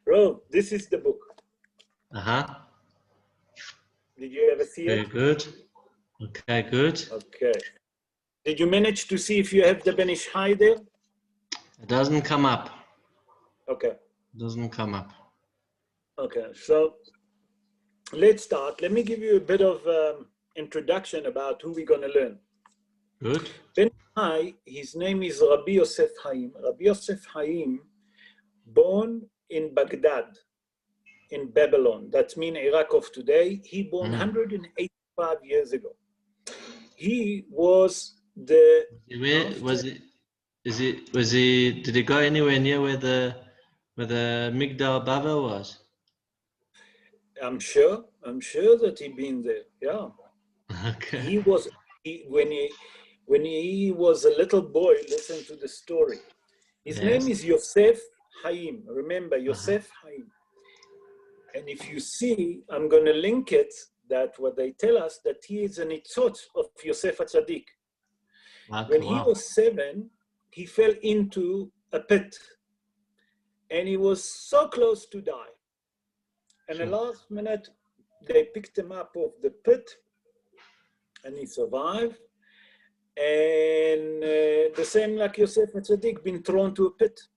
Bro, this is the book. Uh-huh. Did you ever see Very it? good. Okay, good. Okay. Did you manage to see if you have the Ben Ish Chai there? It doesn't come up. Okay. Doesn't come up. Okay, so let's start. Let me give you a bit of introduction about who we're going to learn. Good. Ben Chai, his name is Rabbi Yosef Chayim. Rabbi Yosef Chayim, born in Baghdad, in Babylon. That means Iraq of today. He born 185 years ago. He was the... Did he go anywhere near where the Migdal Bava was? I'm sure that he been there. Yeah. Okay. When he was a little boy, listen to the story. His name is Yosef Chayim. Remember, Yosef Chayim. And if you see, I'm going to link it, that what they tell us, that he is an itzot of Yosef HaTzadik. When he was 7, he fell into a pit. And he was so close to die. And the last minute, they picked him up off the pit, and he survived. And the same like Yosef HaTzadik, been thrown to a pit.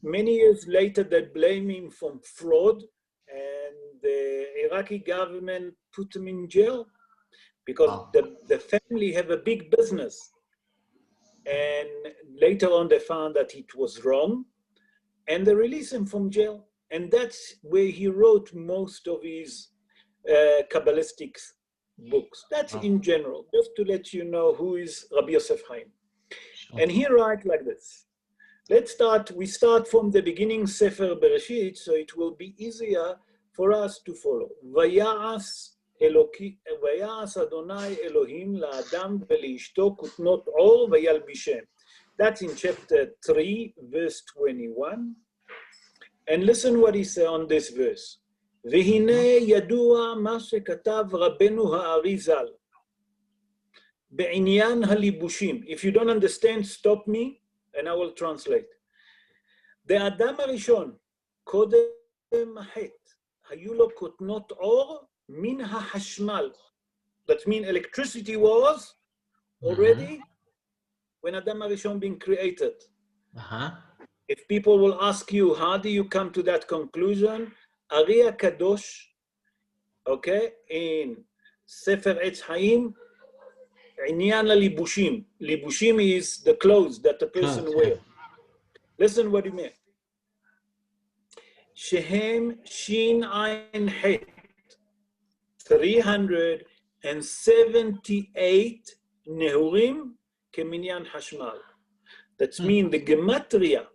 Many years later, they blame him for fraud, and the Iraqi government put him in jail because the family have a big business. And later on, they found that it was wrong, and they released him from jail. And that's where he wrote most of his Kabbalistic books. That's in general, just to let you know who is Rabbi Yosef Chayim. And he writes like this. We start from the beginning, Sefer Bereshit, so it will be easier for us to follow. Vaya'as Adonai Elohim la'adam ve'li'ishto kutnot or vayalbishem. That's in chapter 3, verse 21. And listen what he said on this verse. והנה ידוע מה שכתב רבנו הארי ז"ל בעניין הליבושים. If you don't understand, stop me and I will translate. האדם הראשון, קודם החטא, היו לו כותנות אור מן החשמל. That means electricity was already when Adam HaRishon being created. If people will ask you, how do you come to that conclusion? Ari HaKadosh, okay, in Sefer Etz Chaim, Inyan libushim. Libushim is the clothes that the person wears. Listen what he meant. Shehem Shin Ayin Het, 378 Nehurim Keminyan Hashmal. That means the gematria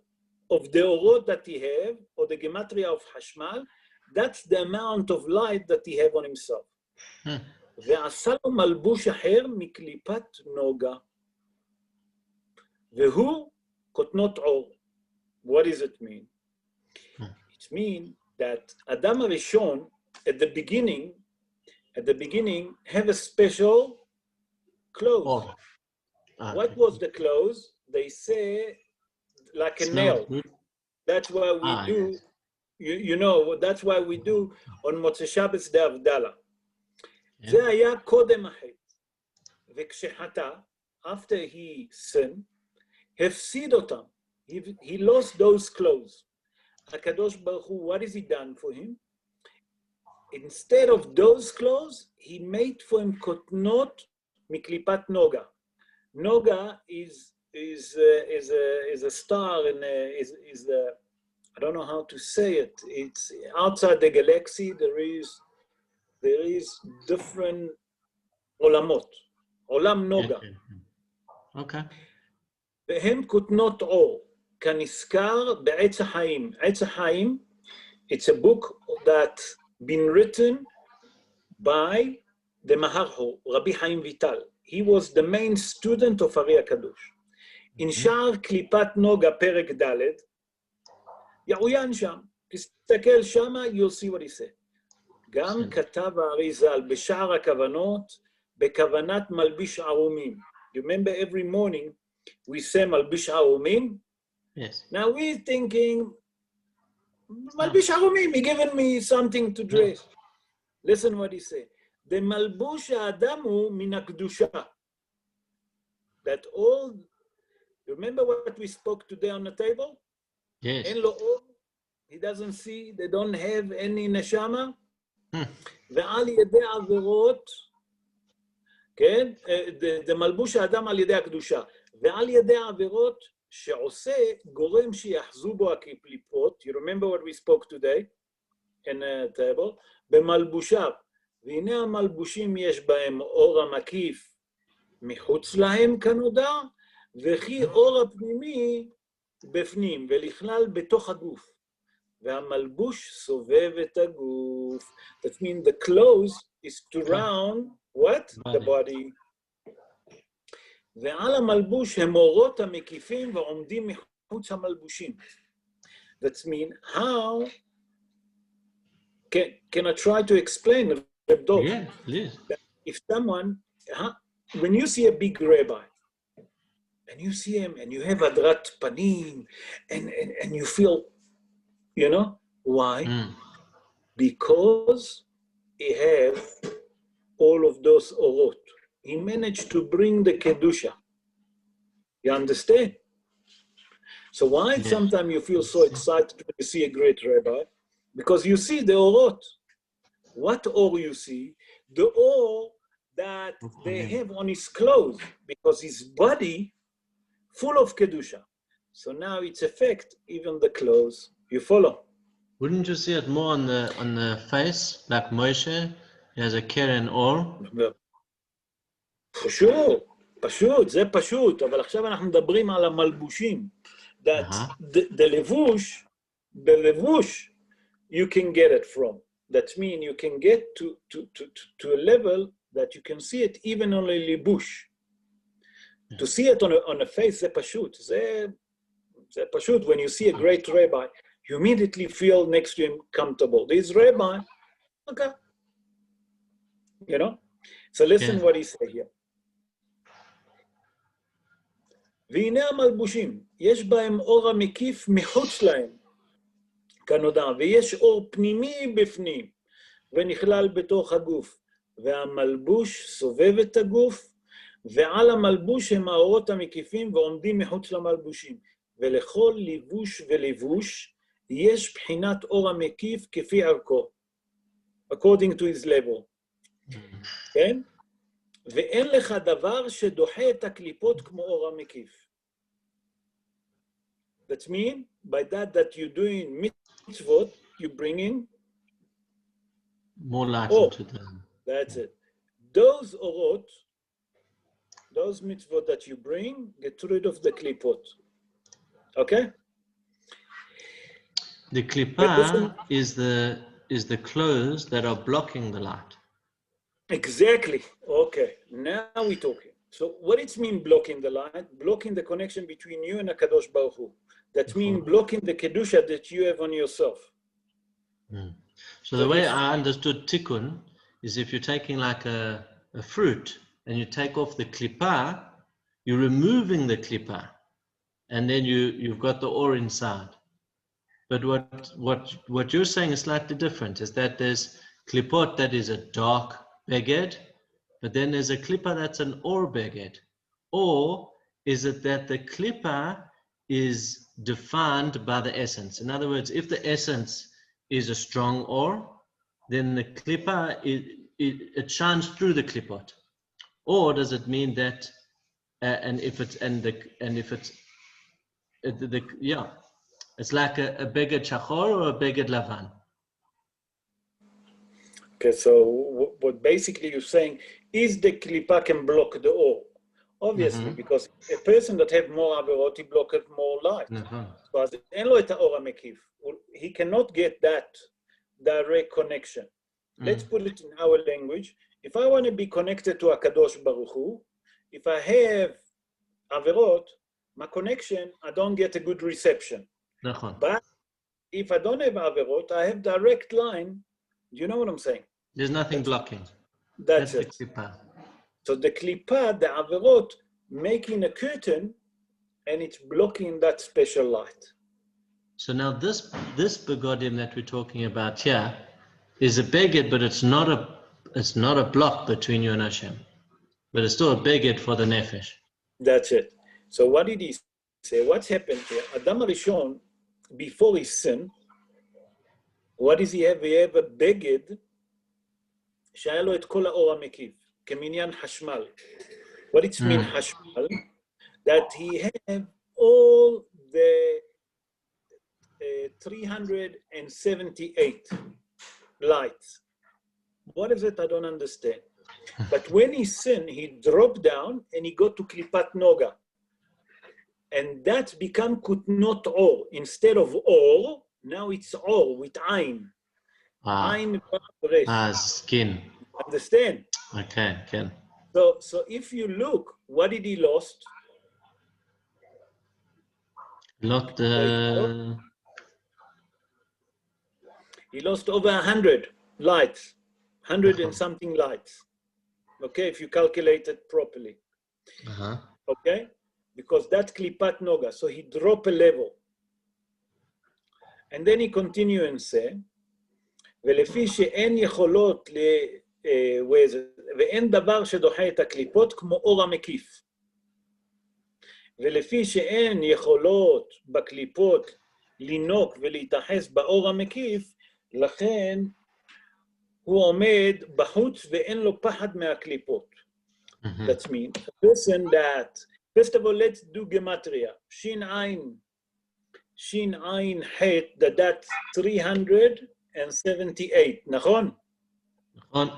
of the orot that he have, or the gematria of Hashmal, that's the amount of light that he have on himself. ועשה לו מלבוש אחר מקליפת נוגה. והוא כותנות עור. What does it mean? It means that Adam HaRishon, at the beginning, have a special clothes. What was the clothes? They say like a nail. That's why we do, you know, that's why we do on Motzei Shabbos the Avdala. זה היה קודם החטא. וכשחטא, after he sinned, הפסיד אותם. He lost those clothes. הקדוש ברוך הוא, what has he done for him? Instead of those clothes, he made for him kotnot miklipat noga. Noga is a star and is the, I don't know how to say it. It's outside the galaxy. There is different olamot. Olam noga. Okay. והם כותנות אור, כנזכר בעץ החיים. עץ החיים, it's a book that been written by the Maharho, Rabbi Chaim Vital. He was the main student of Ari HaKadosh. In שער קליפת נוגה, פרק ד', יעוין שם. תסתכל שמה, you'll see what he said. גם כתב הארי ז"ל בשער הכוונות, בכוונת מלביש ערומים. You remember every morning we say מלביש ערומים? Yes. Now we're thinking Malbish Harumim, he given me something to dress. Listen what he said. The Malbush Adamu min HaKdusha. That all, remember what we spoke today on the table? Yes. He doesn't see, they don't have any neshama. ועל ידי עבירות, כן? זה מלבוש האדם על ידי הקדושה. ועל ידי עבירות שעושה גורם שיחזו בו הקליפות. You remember what we spoke today in the table? במלבושיו. והנה המלבושים יש בהם אור המקיף מחוץ להם כנודע, וכי אור הפנימי בפנים, ולכלל בתוך הגוף. והמלבוש סובב את הגוף. That means the clothes is to round, what? The body. ועל המלבוש הם אורות המקיפים ועומדים מחוץ המלבושים. That means how, can I try to explain? Yeah, please. If someone, when you see a big rabbi, and you see him, and you have adrat panim, and you feel, you know, why? Because he has all of those orot. He managed to bring the kedusha. You understand? So why sometimes you feel so excited when you see a great rabbi? Because you see the orot. What or you see? The or that they have on his clothes, because his body full of kedusha. So now it's affect even the clothes. You follow? Wouldn't you see it more on the face, like Moshe? He has a keren or. פשוט, פשוט, זה פשוט, אבל עכשיו אנחנו מדברים על המלבושים. That the לבוש, בלבוש, you can get it from. That means you can get to a level that you can see it even on a libush. To see it on a face, זה פשוט. זה פשוט. When you see a great rabbi, you immediately feel next to him comfortable. This rabbi, okay. You know? So listen what he said here. והנה המלבושים, יש בהם אור המקיף מחוץ להם, כנודע, ויש אור פנימי בפנים, ונכלל בתוך הגוף, והמלבוש סובב את הגוף, ועל המלבוש הם האורות המקיפים ועומדים מחוץ למלבושים, ולכל לבוש ולבוש יש בחינת אור המקיף כפי ערכו, according to his level, כן? ואין לך דבר שדוחה את הקליפות כמו אור המקיף. That means, by that you're doing mitzvot, you bring in more light into them. That's it. Those orot, those mitzvot that you bring, get rid of the klipot. Okay? The klippah is the clothes that are blocking the light. Exactly. Okay. Now we're talking. So what it means blocking the light? Blocking the connection between you and HaKadosh Baruch Hu. That means blocking the kedusha that you have on yourself. So the way I understood tikkun is if you're taking like a fruit and you take off the klippah, you're removing the klippah, and then you've got the ore inside. But what you're saying is slightly different, is that there's klippot that is a dark beged, but then there's a klippah that's an or beged. Or is it that the klippah is defined by the essence? In other words, if the essence is a strong or, then the klippah it shines through the klippot. Or does it mean that it's like a beged shachor or a beged lavan? Okay, so what basically you're saying is the klippah can block the or. Obviously, because a person that have more averot, he block it more light. So as אין לו את האור המקיף, he cannot get that direct connection. Let's put it in our language. If I want to be connected to HaKadosh Baruch Hu, if I have averot, my connection, I don't get a good reception. But if I don't have averot, I have direct line. Do you know what I'm saying? There's nothing blocking. That's it. So the klippah, the averot, making a curtain, and it's blocking that special light. So now this begodim that we're talking about here is a beged, but it's not a block between you and Hashem. But it's still a beged for the nefesh. That's it. So what did he say? What's happened here? Adam Rishon, before his sin, what does he have? He have a beged שהיה לו את כל האור המקיף, כמניין חשמל. What it means חשמל? That he have all the 378 lights. What is it? I don't understand. But when he sinned, he dropped down and he got to Klipat Noga. And that become kutnot or. Instead of or, now it's or with Ain. Ain skin. Understand? Okay, can. So if you look, what did he lost? He lost over 100 lights, 100 and something lights. Okay, if you calculate it properly. Okay, because that klipat noga. So he dropped a level, and then he continue and say, ולפי שאין יכולות ואין דבר שדוחה את הקליפות כמו אור המקיף. ולפי שאין יכולות בקליפות לינוק ולהתאחז באור המקיף, לכן הוא עומד בחוץ ואין לו פחד מהקליפות. That means, listen that, first of all, let's do gematria. Shin Ain Het, that's 378, נכון? נכון.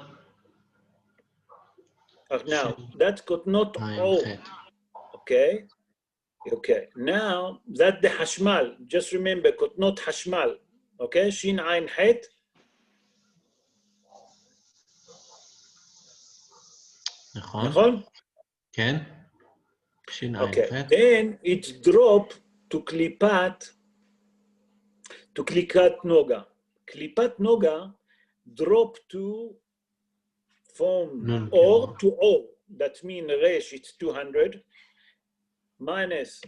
Now, that could not all. Okay. Okay. Now, that the hashmal, just remember, could not hashmal. Okay, Shin Ain Het. נכון? כן. Shin Ain Okay. Het. Then it dropped to Klipat Noga. Klipat Noga dropped to from or to O. That means Resh, it's 200 minus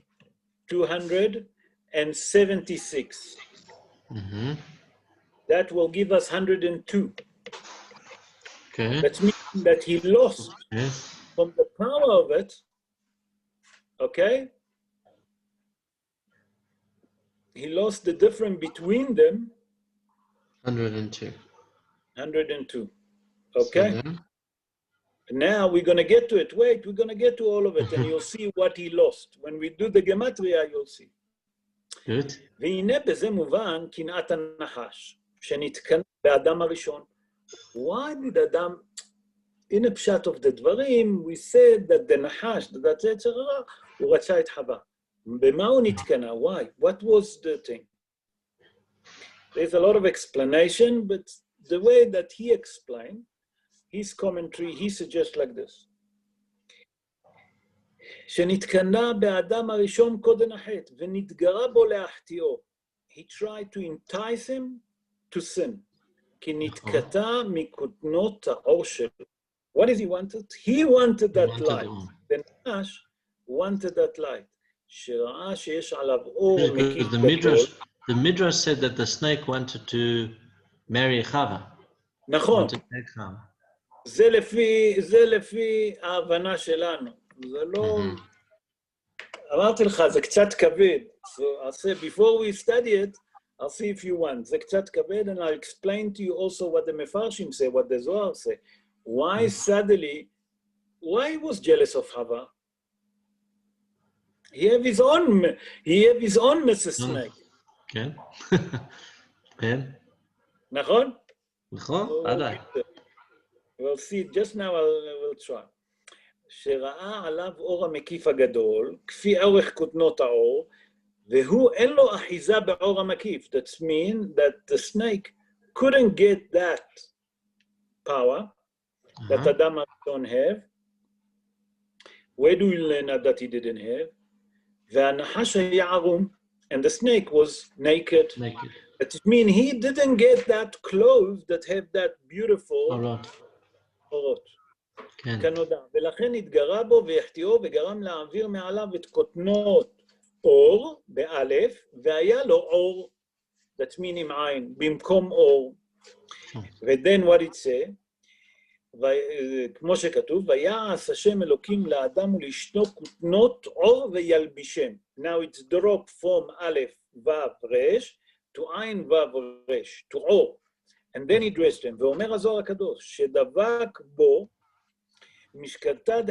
276. That will give us 102. Okay. That means that he lost from the power of it, okay? He lost the difference between them. 102. 102. Okay? So then, now we're going to get to it. Wait, we're going to get to all of it, and you'll see what he lost. When we do the gematria, you'll see. good. והנה בזה מובן קנאת הנחש, שנתקנא באדם הראשון. Why did Adam, in a pshat of the dvarim, we said that the nahash, that etc., הוא רצה את חווה. במה הוא נתקנא? Why? What was the thing? There's a lot of explanation, but the way that he explained, his commentary, he suggests like this. שנתקנא באדם הראשון קודם החטא, ונתגרה בו להחטיאו. He tried to entice him to sin. כי נתקטע מכותנות האור שלו. What does he wanted? He wanted that light. The Nash wanted that light. שראה שיש עליו אור מקיף גדול. The Midrash said that the snake wanted to marry Chava. נכון. זה לפי ההבנה שלנו. זה לא... אמרתי לך, זה קצת כבד. So I'll say, before we study it, I'll see if you want. זה קצת כבד, and I'll explain to you also what the Mefarshim say, what the Zohar say. Why suddenly, why he was jealous of Chava? He have his own Mrs. Snake. כן. כן. נכון? נכון, עדיין. We'll see, just now we'll try. שראה עליו אור המקיף הגדול, כפי אורך כותנות האור, והוא אין לו אחיזה באור המקיף. That means that the snake couldn't get that power that Adam don't have. Where do we learn that he didn't have? והנחש היה ערום, and the snake was naked. That means he didn't get that clothes that have that beautiful אורות. כנודע. ולכן התגרה בו והחטיאו וגרם להעביר מעליו את כותנות אור באלף, והיה לו אור, that mean עם עין, במקום אור. ו-then what it say, כמו שכתוב, ויעש השם אלוקים לאדם ולאשתו כותנות עור וילבישם. Now it's drop from א' ו' ר' to עין ו' ר', to עור. And then he dressed them. ואומר הזוהר הקדוש, שדבק בו משקלתא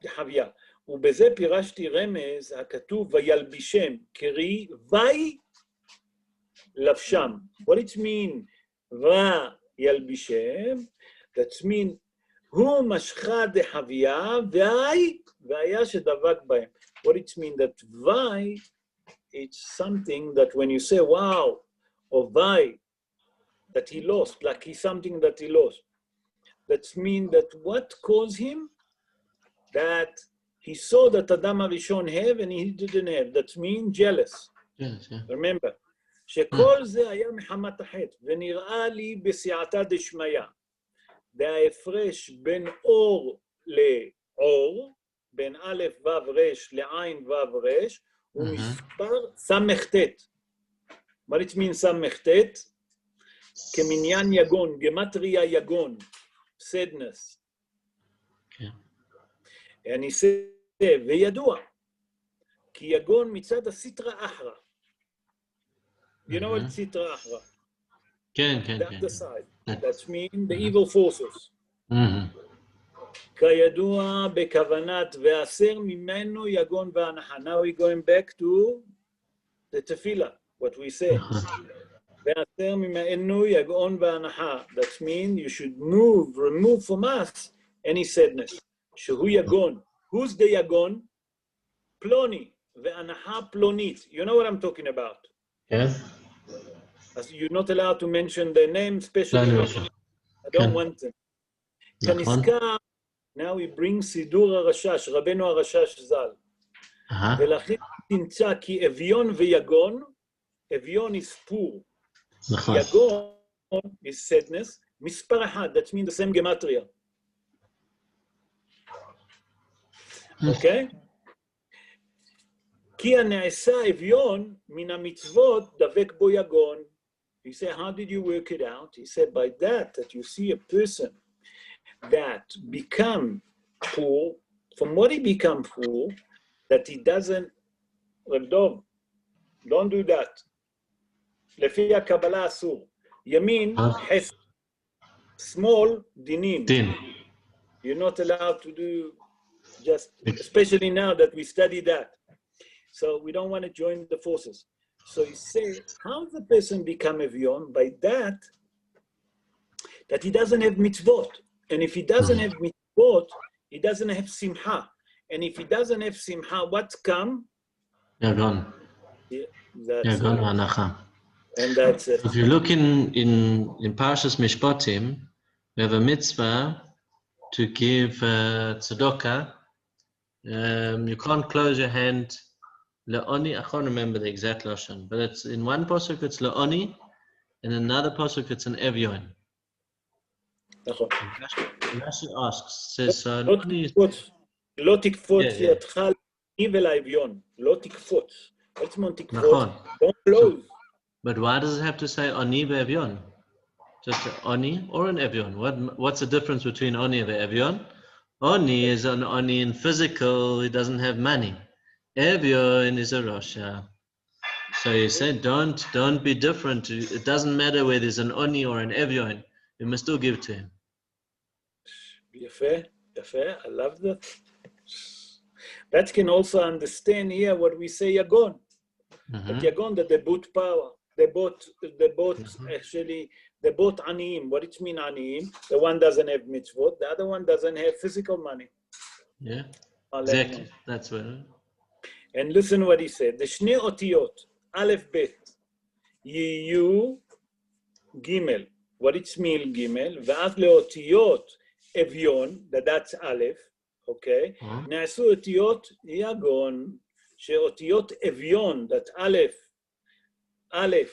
דחוויה. ובזה פירשתי רמז הכתוב וילבישם, קרי וי לבשם. What it mean? וילבישם, that mean הוא משכה דחוויה והיה שדבק בהם. What it mean? That וי, it's something that when you say wow, or וי, that he lost, like he's something that he lost. That means that what caused him? That he saw that Adam Arishon have and he didn't have. That means jealous. Yes, yeah. Remember, שכל זה היה מחמת החטא, ונראה לי בסייעתא דשמיא. וההפרש בין אור לאור, בין א' ו' ר' לעין ו' ר', הוא מספר סמ"ט. What it means סמ"ט? כמניין יגון, גמטריה יגון, sadness. אני say, וידוע, כי יגון מצד הסטרא אחרא. You know what סטרא אחרא? כן, כן, That's כן. the side. That means the evil forces. כידוע בכוונת והסר ממנו יגון והנחה. Now we're going back to the tefillah, what we say. והסר ממנו יגון והנחה. That means you should remove from us any sadness. שהוא יגון. Who's the יגון? פלוני. והנחה פלונית. You know what I'm talking about? Yes. As you're not allowed to mention their name, especially I don't want them. כנזכר, now we bring סידור הרשש, רבנו הרשש ז"ל. ולכן תמצא כי אביון ויגון, אביון is poor. יגון is sadness, מספר אחד, that means the same gematria. Okay? כי הנעשה אביון מן המצוות דבק בו יגון. He said, how did you work it out? He said, by that you see a person that become poor, from what he become poor, that he doesn't, don't do that. לפי הקבלה אסור. ימין, חסד. Small, dinim. Din. You're not allowed to do just, especially now that we study that. So we don't want to join the forces. So he said, how does the person become Evion? By that he doesn't have mitzvot. And if he doesn't have mitzvot, he doesn't have simcha. And if he doesn't have simcha, what's come? Yagon. Yeah, Yagon v'anacha. And that's it. If you look in Parshas Mishpatim, we have a mitzvah to give tzedakah. You can't close your hand. Le'oni, I can't remember the exact lashon, but it's in one pasuk it's le'oni, in another pasuk it's an evion. Rashi asks, says, לא תקפוץ ידך לעני ולאביון. לא תקפוץ. עצמון תקפוץ. Don't close. But why does it have to say oni ve'evion? Just an oni or an evion? What's the difference between oni and evion? Oni is an oni in physical, it doesn't have money. Evion is a Rasha. So you said don't be different. It doesn't matter whether it's an oni or an evion. You must still give to him. יפה, יפה, I love that. That can also understand here what we say Yagon. But Yagon, that they bought power. They bought actually, they bought Aniyim. What it mean Aniyim? The one doesn't have mitzvot, the other one doesn't have physical money. Yeah, exactly. That's what. And listen what he said. The Shne Otiyot, Aleph Bet, Yiyu Gimel. What it mean Gimel? V'at leotiyot Evion, that's Aleph. Okay? נעשו אותיות יגון, שאותיות אביון, that Aleph,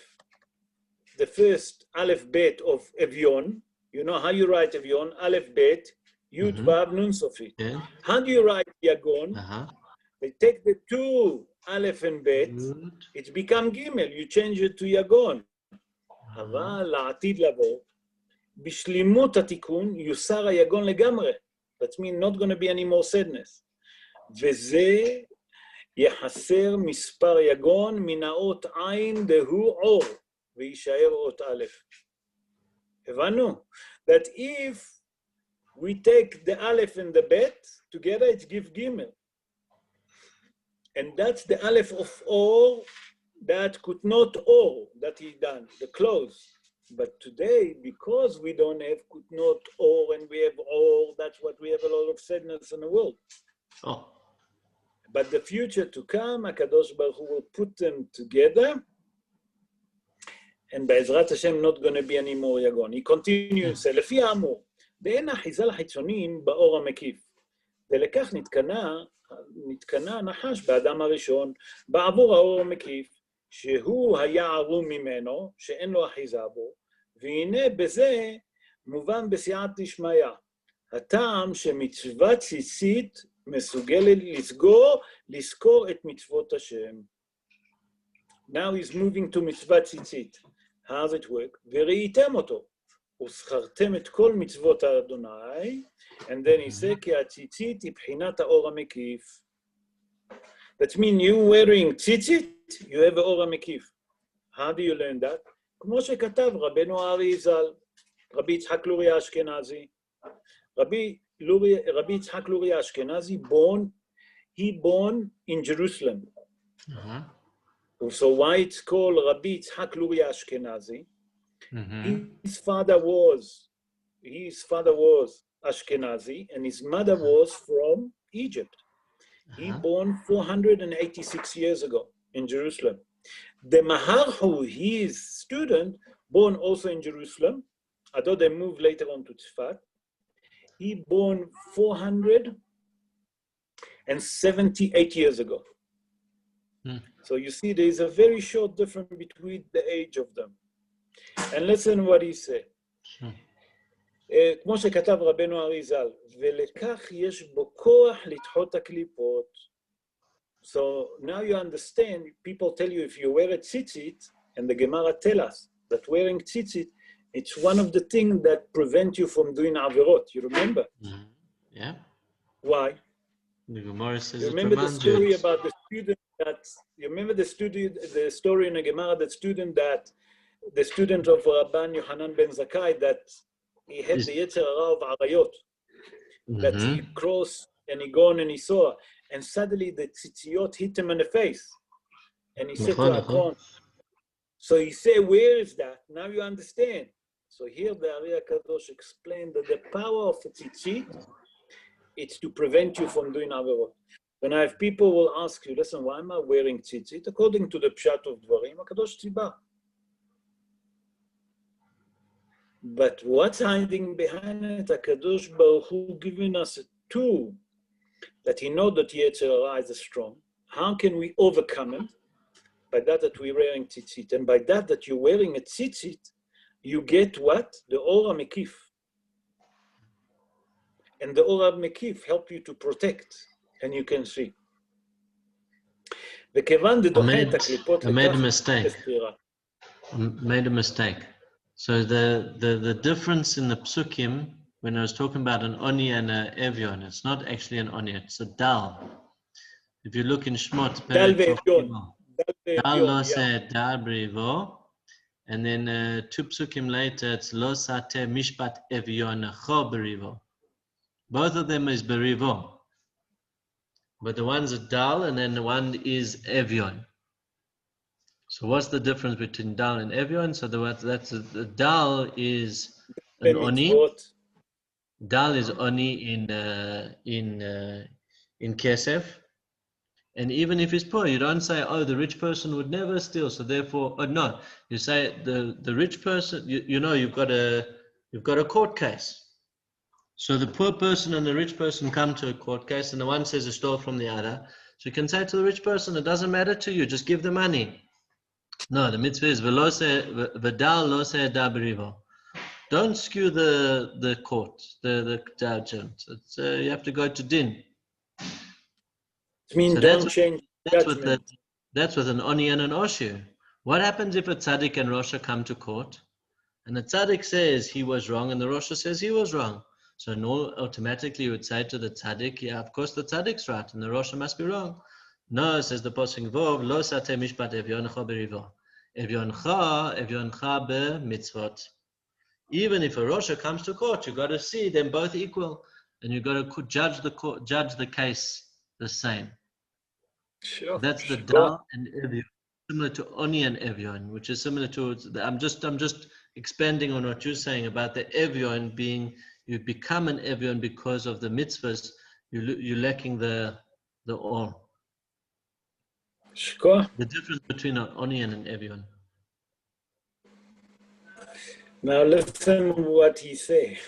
the first Aleph Bet of Evion, you know how you write Evion, Aleph Bet, Yud Vav Nun Sofit. How do you write Yagon? They take the two Aleph and Bet, it become Gimel, you change it to Yagon. אבל לעתיד לבוא, בשלימות התיקון, יוסר היגון לגמרי. That means not going to be any more sadness. וזה יחסר מספר יגון מן האות עין דהוא אור, וישאר אות א'. הבנו? That if we take the Aleph and the Bet together, it gives Gimel. And that's the Aleph of Or that could not Or, that he done, the close. But today, because we don't have could not Or and we have Or, that's what we have a lot of sadness in the world. Oh. But the future to come, HaKadosh Baruch Hu will put them together, and Be'ezrat Hashem not going to be any more Yagon. He continues, לפי האמור, ואין אחיזה לחיצוניים באור המקיף. ולכך נתקנה הנחש באדם הראשון, בעבור האור המקיף, שהוא היה ערום ממנו, שאין לו אחיזה בו, והנה בזה מובן בסייעת דשמיא. הטעם שמצוות ציצית מסוגלת לזכור את מצוות השם. Now he's moving to מצוות ציצית. How does it work? וראיתם אותו. וזכרתם את כל מצוות האדוני, and then he said, כי הציצית היא בחינת האור המקיף. That means you wearing ציצית, you have האור המקיף. How do you learn that? כמו שכתב רבנו הארי ז"ל, רבי יצחק לורי האשכנזי. רבי יצחק לורי האשכנזי he born in Jerusalem. So why it's called Rabbi Yitzhak Luri Ashkenazi? His father was Ashkenazi and his mother was from Egypt. He born 486 years ago in Jerusalem. The Maharhu, his student, born also in Jerusalem, although they moved later on to Tzfat. He born 478 years ago. So you see, there is a very short difference between the age of them. And listen what he said. כמו שכתב רבנו הארי ז"ל, ולכך יש בו כוח לדחות הקליפות. So now you understand, people tell you if you wear a tzitzit, and the Gemara tell us that wearing tzitzit, it's one of the things that prevent you from doing averot. You remember? Yeah. Why? The Gemara says you remember the story about the student that, you remember the story in the Gemara, the student of Rabban Yohanan ben Zakkai, that he had the Yetzer Hara of Arayot, that he crossed and he gone and he saw, and suddenly the tzitziot hit him in the face. And he said to Akon, so he said, where is that? Now you understand. So here the Ari HaKadosh explained that the power of a tzitzit, it's to prevent you from doing averot. When I have people will ask you, listen, why am I wearing tzitzit? According to the pshat of Dvarim, HaKadosh tzibah. But what's hiding behind it? HaKadosh Baruch Hu giving us a tool that he knows that Yetzer Hara is strong. How can we overcome it? By that we're wearing tzitzit. And by that you're wearing a tzitzit, you get what? The Or HaMekif. And the Or HaMekif help you to protect, and you can see. I made a mistake. So the difference in the psukim, when I was talking about an oni and an evion, it's not actually an oni, it's a dal. If you look in Shmot, dal lo se dal brivo, and then two psukim later, it's lo sate mishpat evion cho berivo. Both of them is berivo. But the one's a dal, and then the one is evion. So what's the difference between dal and evion? So the dal is an oni. Dal is oni in kesef, and even if he's poor, you don't say, "Oh, the rich person would never steal." So therefore, no, you say the rich person. You know you've got a court case. So the poor person and the rich person come to a court case, and the one says he stole from the other. So you can say to the rich person, "It doesn't matter to you. Just give the money." No, the mitzvah is v'dal lo se da berivo. Don't skew the court, the judgment. You have to go to din. It means So don't change that's judgment. with an oni and an oshu. What happens if a tzaddik and Rosha come to court, and the tzaddik says he was wrong, and the Rosha says he was wrong? So no, automatically you would say to the tzaddik, yeah, of course the tzaddik's right, and the Rosha must be wrong. No, says the Pasuk Vov, lo sateh mishpat evyoncha berivo. Evyoncha b'mitzvot. Even if a Rosha comes to court, you got to see them both equal, and you got to judge the case the same. Sure. That's the Dal and Evyon, similar to Oni and Evyon, which is similar to. I'm just expanding on what you're saying about the Evyon being, you become an Evyon because of the mitzvahs. You're lacking the Or. Sure. The difference between an Oni and an Evyon. Now listen what he say.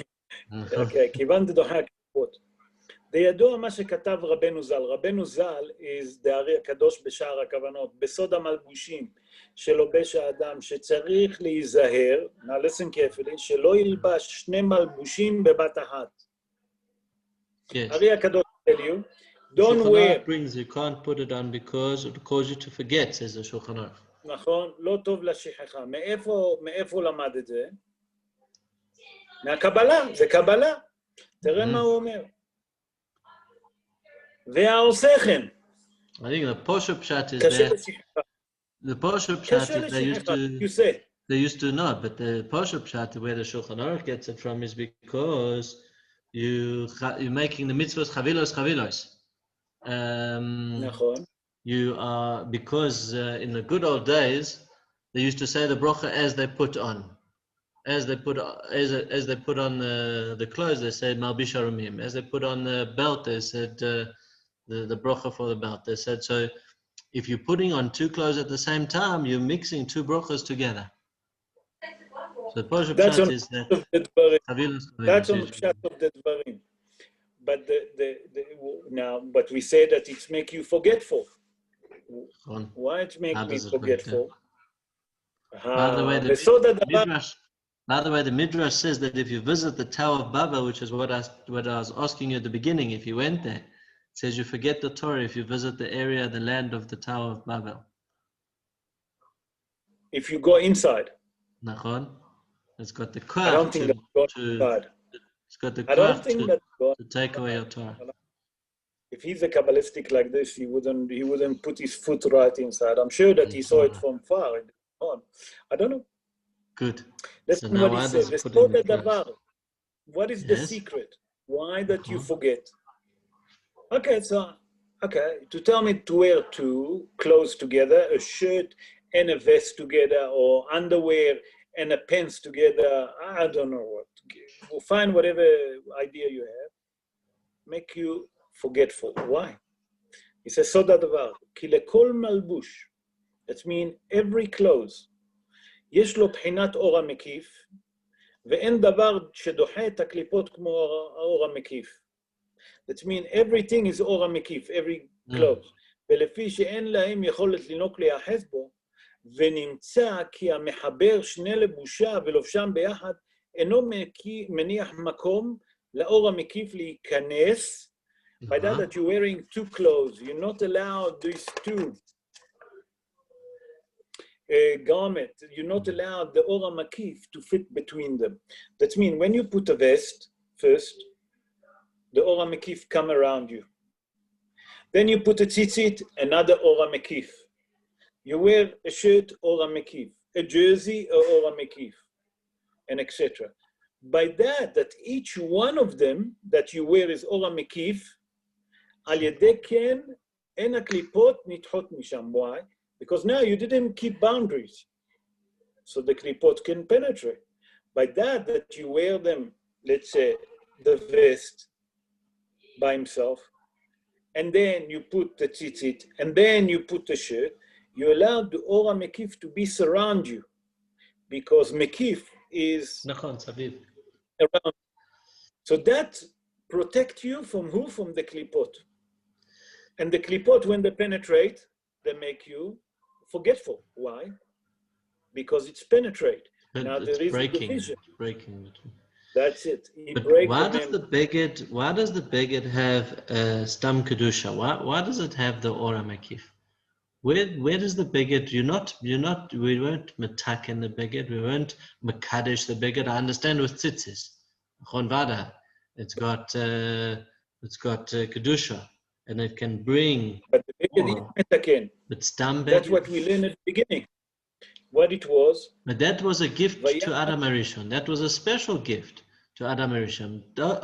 Okay, כיוון דוחק קליפות. בידוע מה שכתב רבנו ז"ל. רבנו ז"ל is the הארי הקדוש בשער הכוונות, בסוד המלבושים שלובש האדם, שצריך להיזהר, now listen carefully, שלא ילבש שני מלבושים בבת אחת. Yes. הארי הקדוש tell you, don't wear. Brings you can't put it on because it will cause you to forget, says the Shulchan Aruch. נכון, לא טוב לשכחה. מאיפה למד את זה? מהקבלה, זה קבלה. תראה מה הוא אומר. והעושה כן. I think the Poshup Pshat is קשה there. לשכחה. The Poshup Pshat is they used to not, but the Poshup Pshat, where the Shulchan Aruch gets it from, is because you're making the mitzvahs chavilos. You are, because in the good old days they used to say the bracha as they put on the clothes, they said malbish harumim. As they put on the belt, they said the bracha for the belt. They said, so if you're putting on two clothes at the same time, you're mixing two brachas together. So that's on is that's on the pshat of the dvarim. But but we say that it's make you forgetful. Why it make me forgetful? By the way, the Midrash says that if you visit the Tower of Babel, which is what I was asking you at the beginning, if you went there, it says you forget the Torah if you visit the area, the land of the Tower of Babel. If you go inside. Nachon. It's got the I don't think that's God. It's got the craft to take away your Torah. If he's a Kabbalistic like this, he wouldn't put his foot right inside. I'm sure that he saw it from far. I don't know. Good. Listen so what he says. What is the secret? Why that you forget? Okay, to tell me to wear two clothes together, a shirt and a vest together, or underwear and a pants together, I don't know what. We'll find whatever idea you have. Make you forgetful. Why? He says, סוד הדבר, כי לכל מלבוש, that means every clothes, יש לו בחינת אור המקיף, ואין דבר שדוחה את הקליפות כמו האור המקיף. That means everything is אור המקיף, every clothes. ולפי שאין להם יכולת לנוק להיאחז בו, ונמצא כי המחבר שני לבושה ולובשם ביחד, אינו מניח מקום לאור המקיף להיכנס. By that you're wearing two clothes, you're not allowed these two garments, you're not allowed the Ora Makif to fit between them. That means when you put a vest first, the Ora Makif come around you. Then you put a tzitzit, another Ora Makif. You wear a shirt, Ora Makif, a jersey, Ora Makif, and etc. By that each one of them that you wear is Ora Makif, על ידי כן, אין הקליפות נדחות משם. Why? Because now you didn't keep boundaries. So the klipot can penetrate. By that you wear them, let's say, the vest by himself, and then you put the tzitzit, and then you put the shirt, you allow the Ora Mekif to be surround you. Because Mekif is around. So that protect you from who? From the klipot. And the klipot, when they penetrate, they make you forgetful. Why? Because it's penetrate. Now there is a division. Breaking. That's it. But why does the beged have stam kedusha? Why does it have the ora makif? Where does the beged? We weren't matak in the beged. We weren't makadesh the beged. I understand with tzitzis, chonvada. It's got kedusha, and it can bring. But the beged is metaken. But stam beged. That's what we learned at the beginning. What it was. But that was a gift to Adam Arishon. That was a special gift to Adam Arishon.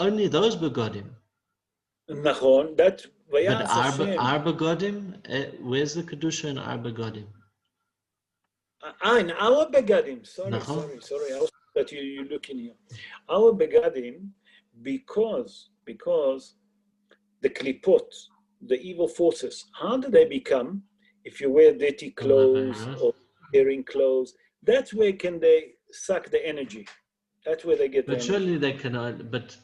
Only those begodim. Nachon. That. But Arba Godim, where's the Kedusha in Arba Godim? In our Begadim, sorry, I was that you're looking here. Our Begadim, because the klipot, the evil forces, how do they become? If you wear dirty clothes or wearing clothes, that's where can they suck the energy. That's where they get the energy. But surely they cannot, but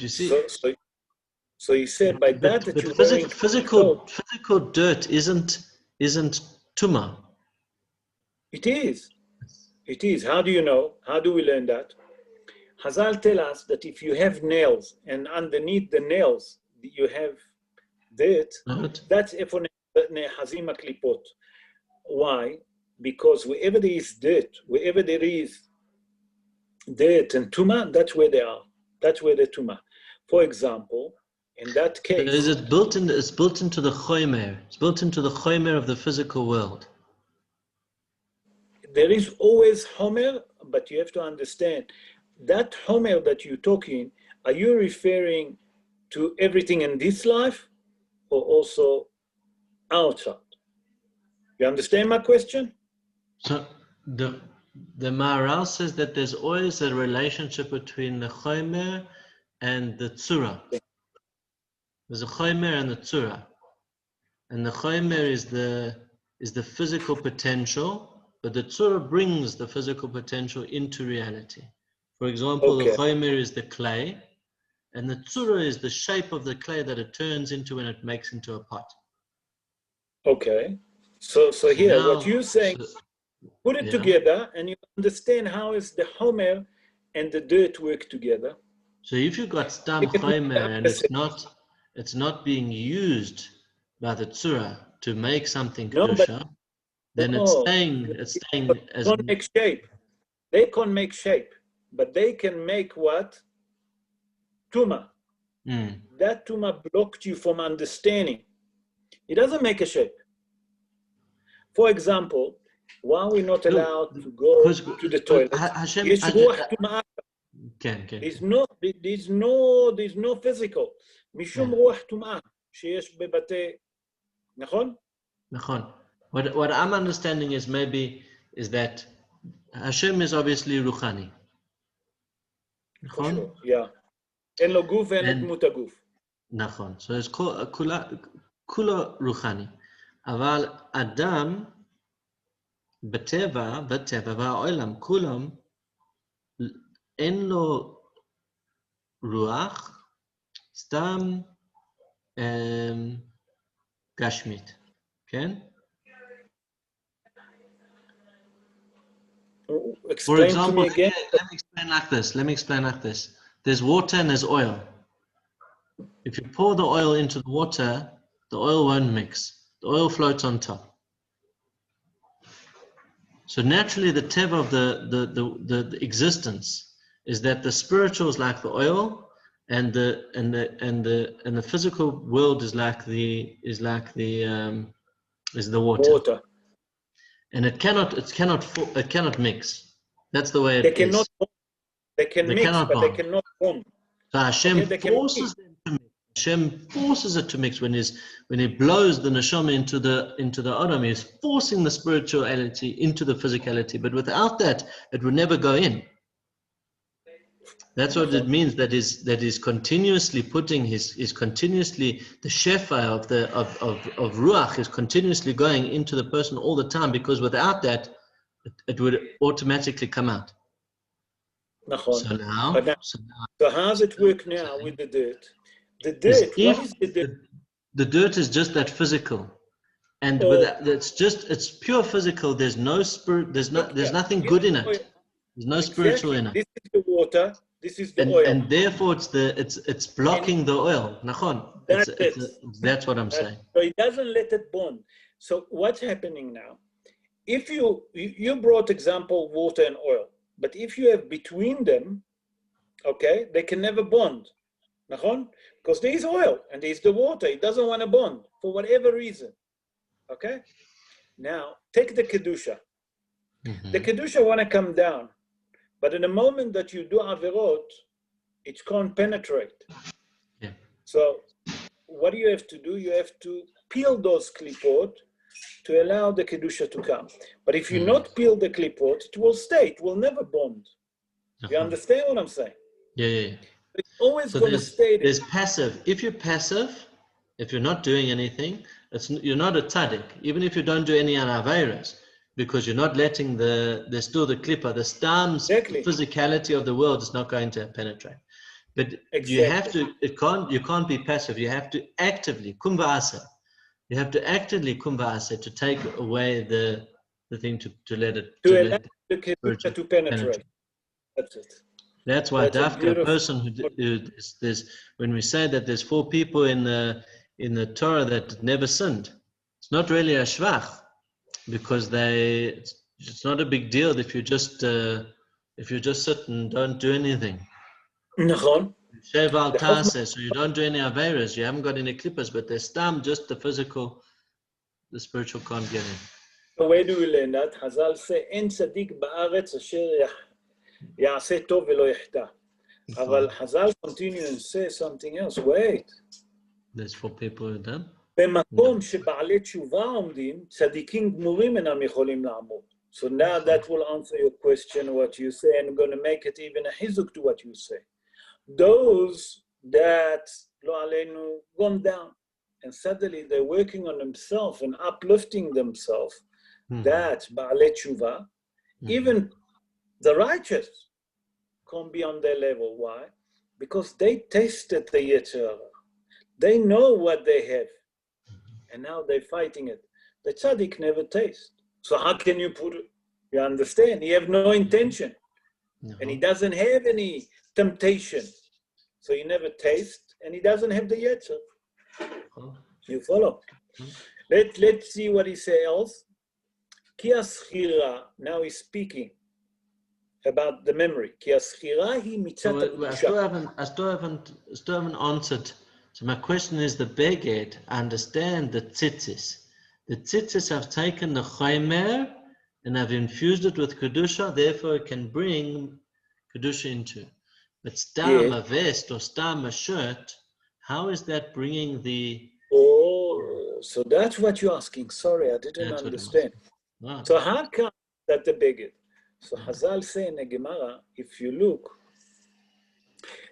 you see... So he said by that you're physical dirt isn't tumah. It is. How do you know? How do we learn that? Hazal tell us that if you have nails and underneath the nails you have dirt, that's efon hazima klipot. Why? Because wherever there is dirt and tumah, that's where they are. That's where the tumah. For example, in that case, it's built into the chomer. It's built into the chomer of the physical world. There is always homer, but you have to understand that homer that you're talking. Are you referring to everything in this life, or also outside? You understand my question? So the Maharal says that there's always a relationship between the chomer and the tzura. There's a chaymer and the tzura, and the chaymer is the physical potential, but the tzura brings the physical potential into reality. For example, the chaymer is the clay, and the tzura is the shape of the clay that it turns into when it makes into a pot. Okay, so here now, what you're saying, put it together, and you understand how is the homer and the dirt work together. So if you've got stam chaymer and it's not being used by the tzura to make something kedusha, then it's staying as... They can't make shape. They can't make shape, but they can make what? Tumah. That tumah blocked you from understanding. It doesn't make a shape. For example, why are we not allowed to go to the toilet? There's no physical. משום רוח טומאה שיש בבתי, נכון? נכון. What I'm understanding is that Hashem is obviously ruchani. נכון? Yeah. אין לו גוף ואין לו דמות הגוף. נכון. So it's כולו ruchani. אבל אדם בטבע והעולם כולם אין לו רוח סתם גשמית, כן? For example, let me explain like this. There's water and there's oil. If you pour the oil into the water, the oil won't mix. The oil floats on top. So naturally, the teva of the existence is that the spiritual is like the oil, and the physical world is like the water. And it cannot mix. That's the way it is. They can mix, but they cannot form. So Hashem forces them to mix. Hashem forces it to mix when he blows the neshama into the Adam. He's forcing the spirituality into the physicality. But without that, it would never go in. That's what it means. That is continuously putting the shefa of ruach is continuously going into the person all the time, because without that, it would automatically come out. So how does it work now with the dirt? The dirt. What is the dirt? The dirt is just that physical, and it's pure physical. There's no spirit. There's nothing good in it. There's no spiritual in it. This is the water. This is the oil. And therefore, it's blocking the oil. That's what I'm saying. So it doesn't let it bond. So what's happening now? If you brought example water and oil, but if you have between them, okay, they can never bond. Because there is oil and there is the water. It doesn't want to bond for whatever reason. Okay? Now, take the Kedusha. The Kedusha want to come down. But in the moment that you do Averot, it can't penetrate. Yeah. So what do you have to do? You have to peel those klipot to allow the Kedusha to come. But if you not peel the klipot, it will stay. It will never bond. You understand what I'm saying? Yeah. It's always going to stay there. There's passive. If you're passive, if you're not doing anything, you're not a tzaddik. Even if you don't do any Averas, because you're not letting there's still the klippa, the stam's physicality of the world is not going to penetrate. But you have to, you can't be passive. You have to actively, kumbhasa. You have to actively kumbhasa to take away the thing to let it allow the kedusha to penetrate. That's it. That's why Dafka, a person who there's when we say that there's 4 people in the Torah that never sinned, it's not really a shvach, because it's not a big deal if you just sit and don't do anything. Shave al tase, so you don't do any averas, you haven't got any clippers, but there's stam, just the physical, the spiritual can't get in. So where do we learn that? Hazal say, "En tzadik ba'aretz asher ya'aseh tov velo yachta." But Hazal continue and say something else. Wait. There's 4 people who done. במקום שבעלי תשובה עומדים, צדיקים גמורים אינם יכולים לעמוד. So now that will answer your question, what you say, and I'm going to make it even a hizuk to what you say. Those that, lo aleinu, gone down, and suddenly they're working on themselves and uplifting themselves, that ba'alei tshuva, even the righteous can't be on their level. Why? Because they tasted the Yetzer Hara. They know what they have. And now they're fighting it. The tzaddik never tastes. So how can you put it? You understand? He have no intention. And he doesn't have any temptation. So he never tastes, and he doesn't have the yetzer. You follow? Let's see what he says else. Ki aschira, now he's speaking about the memory. Ki aschira hi mitzat ha'kedusha. I still haven't answered. So my question is the beged. I understand the tzitzis. The tzitzis have taken the chaymer and have infused it with kedusha, therefore it can bring kedusha into. But stam a vest or stam a shirt, how is that bringing the... Oh, so that's what you're asking. Sorry, I didn't understand. Wow. So how come that the beged? So Hazal say in the Gemara, if you look,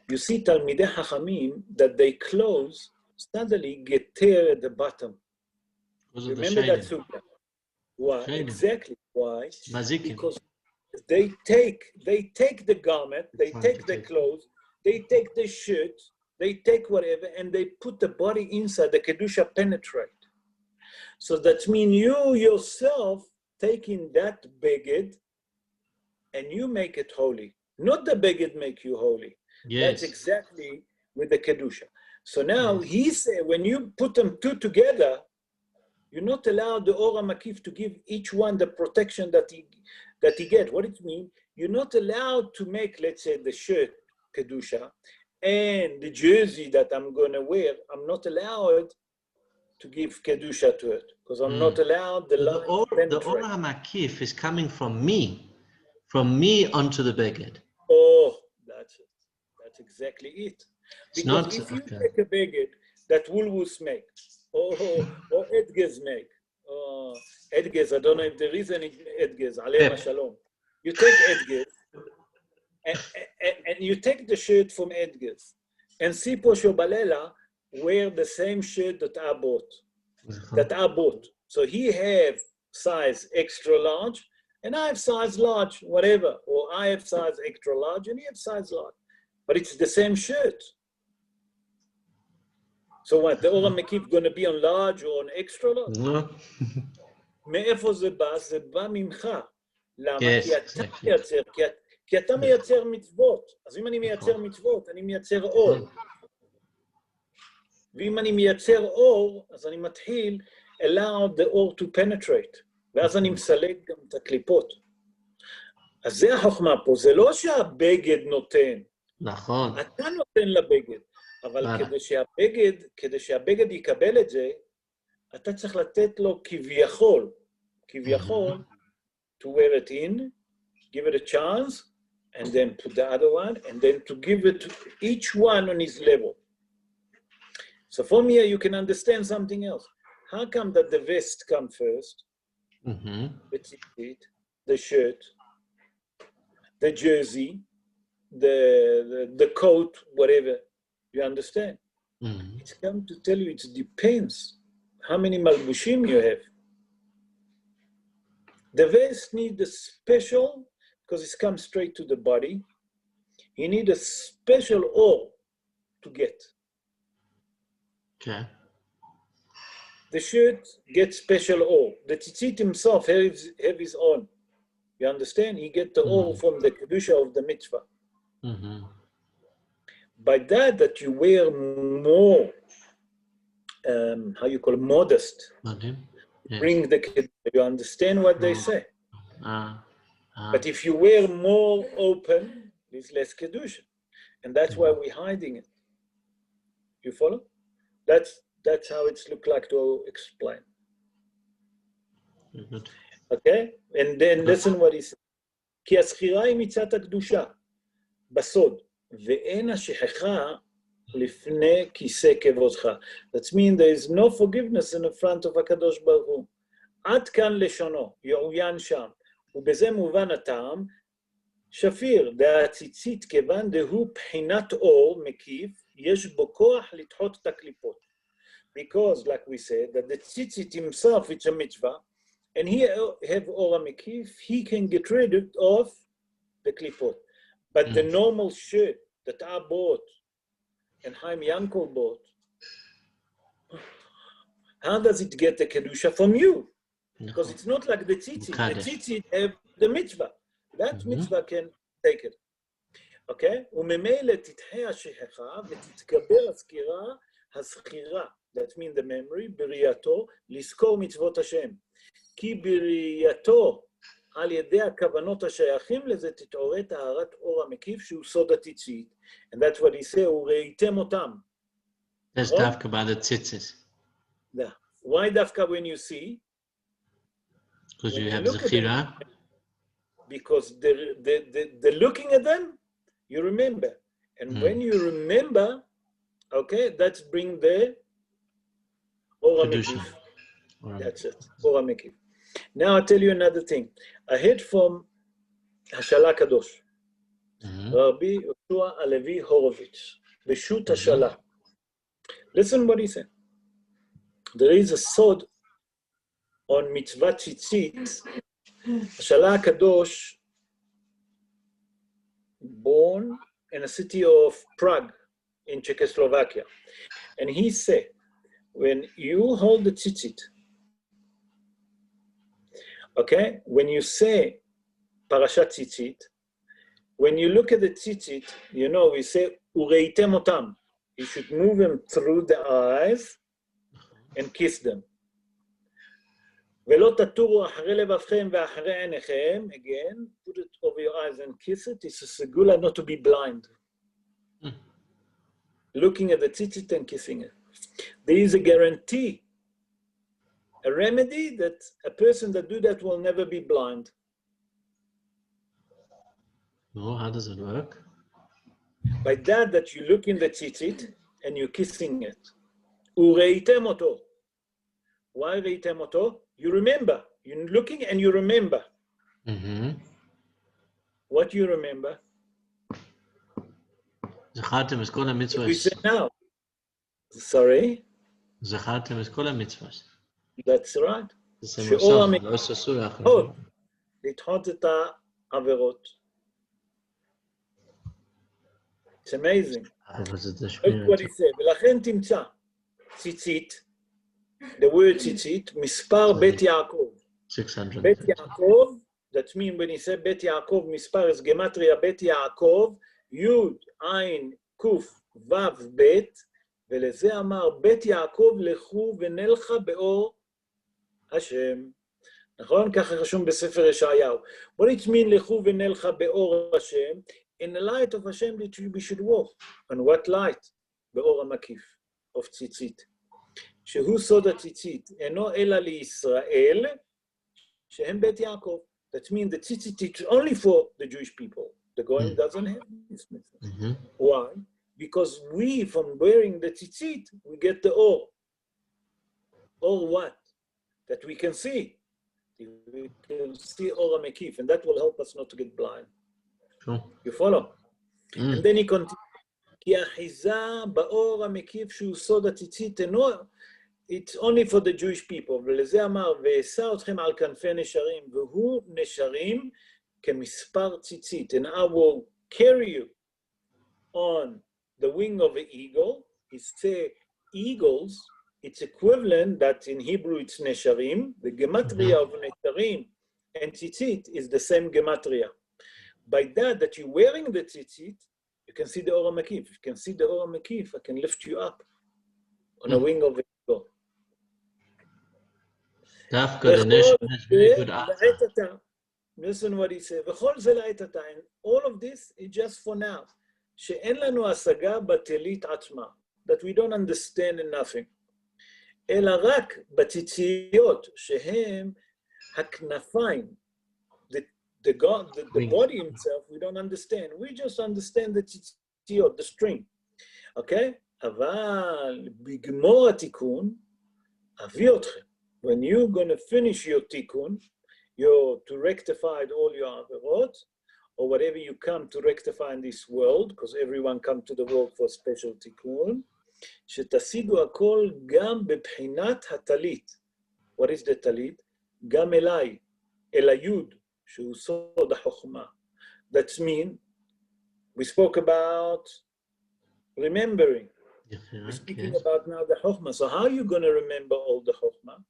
you see Talmidei Chachamim that they clothes suddenly get tear at the bottom. Remember that sugya? Why? Exactly. Why? Mazikin. Because they take the garment, they take the clothes, they take the shirt, they take whatever, and they put the body inside. The kedusha penetrate. So that means you yourself taking that beged and you make it holy. Not the beged make you holy. Yes. That's exactly with the kedusha. So now he said, when you put them two together, you're not allowed the Ora Makif to give each one the protection that he get. What it means? You're not allowed to make, let's say, the shirt kedusha and the jersey that I'm going to wear. I'm not allowed to give kedusha to it because I'm not allowed the Ora Makif is coming from me onto the beged. Oh, that's it. That's exactly it. Because if you take a beged that Woolworths make, or Edgez make, Edgez, I don't know if there is any Edgez, Aleim Shalom. You take Edgez, and you take the shirt from Edgez, and Sipo Shobalela wear the same shirt that I bought. So he have size extra large, and I have size large, whatever. Or I have size extra large, and he have size large. But it's the same shirt. So what, the Ora Mekif going to be on large or on extra large? No. מאיפה זה בא? זה בא ממך. למה? כי אתה יצר, כי אתה מייצר מצוות. אז אם אני מייצר מצוות, אני מייצר אור. ואם אני מייצר אור, אז אני מתחיל allow the אור to penetrate. ואז אני מסלק גם את הקליפות. אז זה החוכמה פה, זה לא שהבגד נותן. נכון. אתה נותן לבגד, אבל כדי שהבגד יקבל את זה, אתה צריך לתת לו כביכול, to wear it in, give it a chance, and then put the other one, and then to give it to each one on his level. So from here, you can understand something else. How come that the vest come first, the t-shirt, the shirt, the jersey, the coat, whatever, you understand? It's come to tell you it depends how many malbushim you have. The vest need a special, because it's come straight to the body, you need a special oil to get. Okay. The shirt gets special oil. The tzitzit himself have his own. You understand? He get the oil from the kedusha of the mitzvah. By that you wear more, how you call it, modest. Yes. Bring the kedusha. You understand what they say? But if you wear more open, there's less kedusha. And that's why we're hiding it. You follow? That's how it's look like to explain. Okay? And then listen what he said. כי הזכירה היא מצאת הקדושה, בסוד, ואין השכחה לפני כיסא כבודך. That means there is no forgiveness in the front of הקדוש ברוך הוא. עד כאן לשונו, יעוין שם, ובזה מובן הטעם, שפיר, והציצית כיוון דהוא בחינת אור מקיף, יש בו כוח לדחות את הקליפות. Because, like we said, that the tzitzit himself, it's a mitzvah, and he have Ora Mekif, he can get rid of the klipot. But the normal shirt that I bought, and Chaim Yankel bought, how does it get the kedusha from you? Because it's not like the tzitzit. The tzitzit have the mitzvah. That mitzvah can take it. Okay? וממילא תתחה השכחה ותתגבר הסקירה הזכירה. That means the memory, בראייתו, לזכור מצוות השם. כי בראייתו, על ידי הכוונות השייכים לזה, תתעורר טהרת אור המקיף, שהוא סוד הציצית. And that's what he said, וראיתם אותם. That's דווקא by the tzitzis. Why דווקא when you see? Because you have זכירה. Because the looking at them, you remember. And when you remember, okay, that's bring the Ora Mekif. That's it, Ora Mekif. Now I'll tell you another thing. I heard from Hashala Kadosh, Rabbi Levy Horovitz, Beshut Hashala. Listen what he said. There is a sod on mitzvah tzitzit. Hashala Kadosh, born in a city of Prague in Czechoslovakia. And he said, when you hold the tzitzit, okay, when you say parashat tzitzit, when you look at the tzitzit, you know, we say, ureitem otam. You should move them through the eyes and kiss them. ולא תטורו אחרי לבבכם ואחרי עיניכם, again, put it over your eyes and kiss it. It's a segula not to be blind. Looking at the tzitzit and kissing it. There is a guarantee, a remedy that a person that do that will never be blind. No, how does it work? By that you look in the tzitzit and you're kissing it. Ureitem oto. Why reitem oto? You remember. You're looking and you remember. What you remember? זכרתם את כל המצוות. We say now. Sorry? זכרתם את כל המצוות. That's right. שאור המקום. לדחות את העבירות. It's amazing. Look what he said. ולכן תמצא ציצית, the word ציצית, מספר בית יעקב. 600. בית יעקב that means when he said Bet Yaakov, Mispar is Gematria Bet Yaakov, Yud, Ein, Kuf, Vav, Bet, ולזה אמר, בית יעקב לכו ונלכה באור השם. נכון? ככה רשום בספר ישעיהו. What it mean לכו ונלכה באור השם? In the light of Hashem that we should walk. And what light? באור המקיף, of ציצית. שהוא סוד הציצית, אינו אלא לישראל, שהם בית יעקב. That means the ציצית is only for the Jewish people. The Goyim doesn't have this message. Why? Because we, from wearing the tzitzit, we get the or. Or what? That we can see. We can see or mekif, and that will help us not to get blind. Sure. You follow? And then he continues. כי האחיזה באור המקיף שהוא סוד הציצית אינו, it's only for the Jewish people. ולזה אמר, ואשא אתכם על כנפי נשרים, והוא נשרים כמספר ציצית, and I will carry you on the wing of an eagle. It's eagles, it's equivalent that in Hebrew it's nesharim. The gematria of nesharim and tzitzit is the same gematria. By that you're wearing the tzitzit, you can see the Or HaMekif. If you can see the Or HaMekif, I can lift you up on a wing of an eagle. Dafka, the nation has very good answer. Listen what he said. And all of this is just for now. שאין לנו השגה בתלית עצמה, that we don't understand in nothing, אלא רק בציציות שהם הכנפיים, the body himself, we don't understand. We just understand the ציציות, the string. Okay? אבל בגמור התיקון, אביא אתכם. When you're going to finish your תיקון, to rectify all your עבירות, or whatever you come to rectify in this world, because everyone come to the world for special tikkun, שתשיגו הכל גם בבחינת הטלית. What is the טלית? גם אליי, אל היוד, שהוא סוד החוכמה. That means, we spoke about remembering. We're speaking about now the chokhmah. So how are you going to remember all the chokhmah?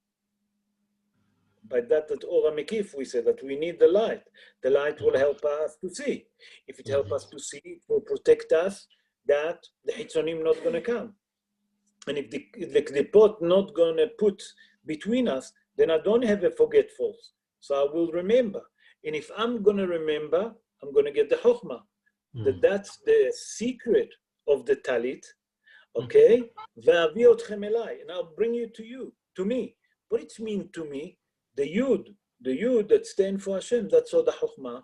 By that Or HaMekif, we say that we need the light. The light will help us to see. If it helps us to see, it will protect us that the Hitzonim not going to come. And if the Klipot not going to put between us, then I don't have a forgetfulness. So I will remember. And if I'm going to remember, I'm going to get the Chokhmah. That's the secret of the Talit. Okay? Ve'avi otchem elai. And I'll bring you, to me. What it means to me? The Yud that stands for Hashem, that's all the Chokhmah.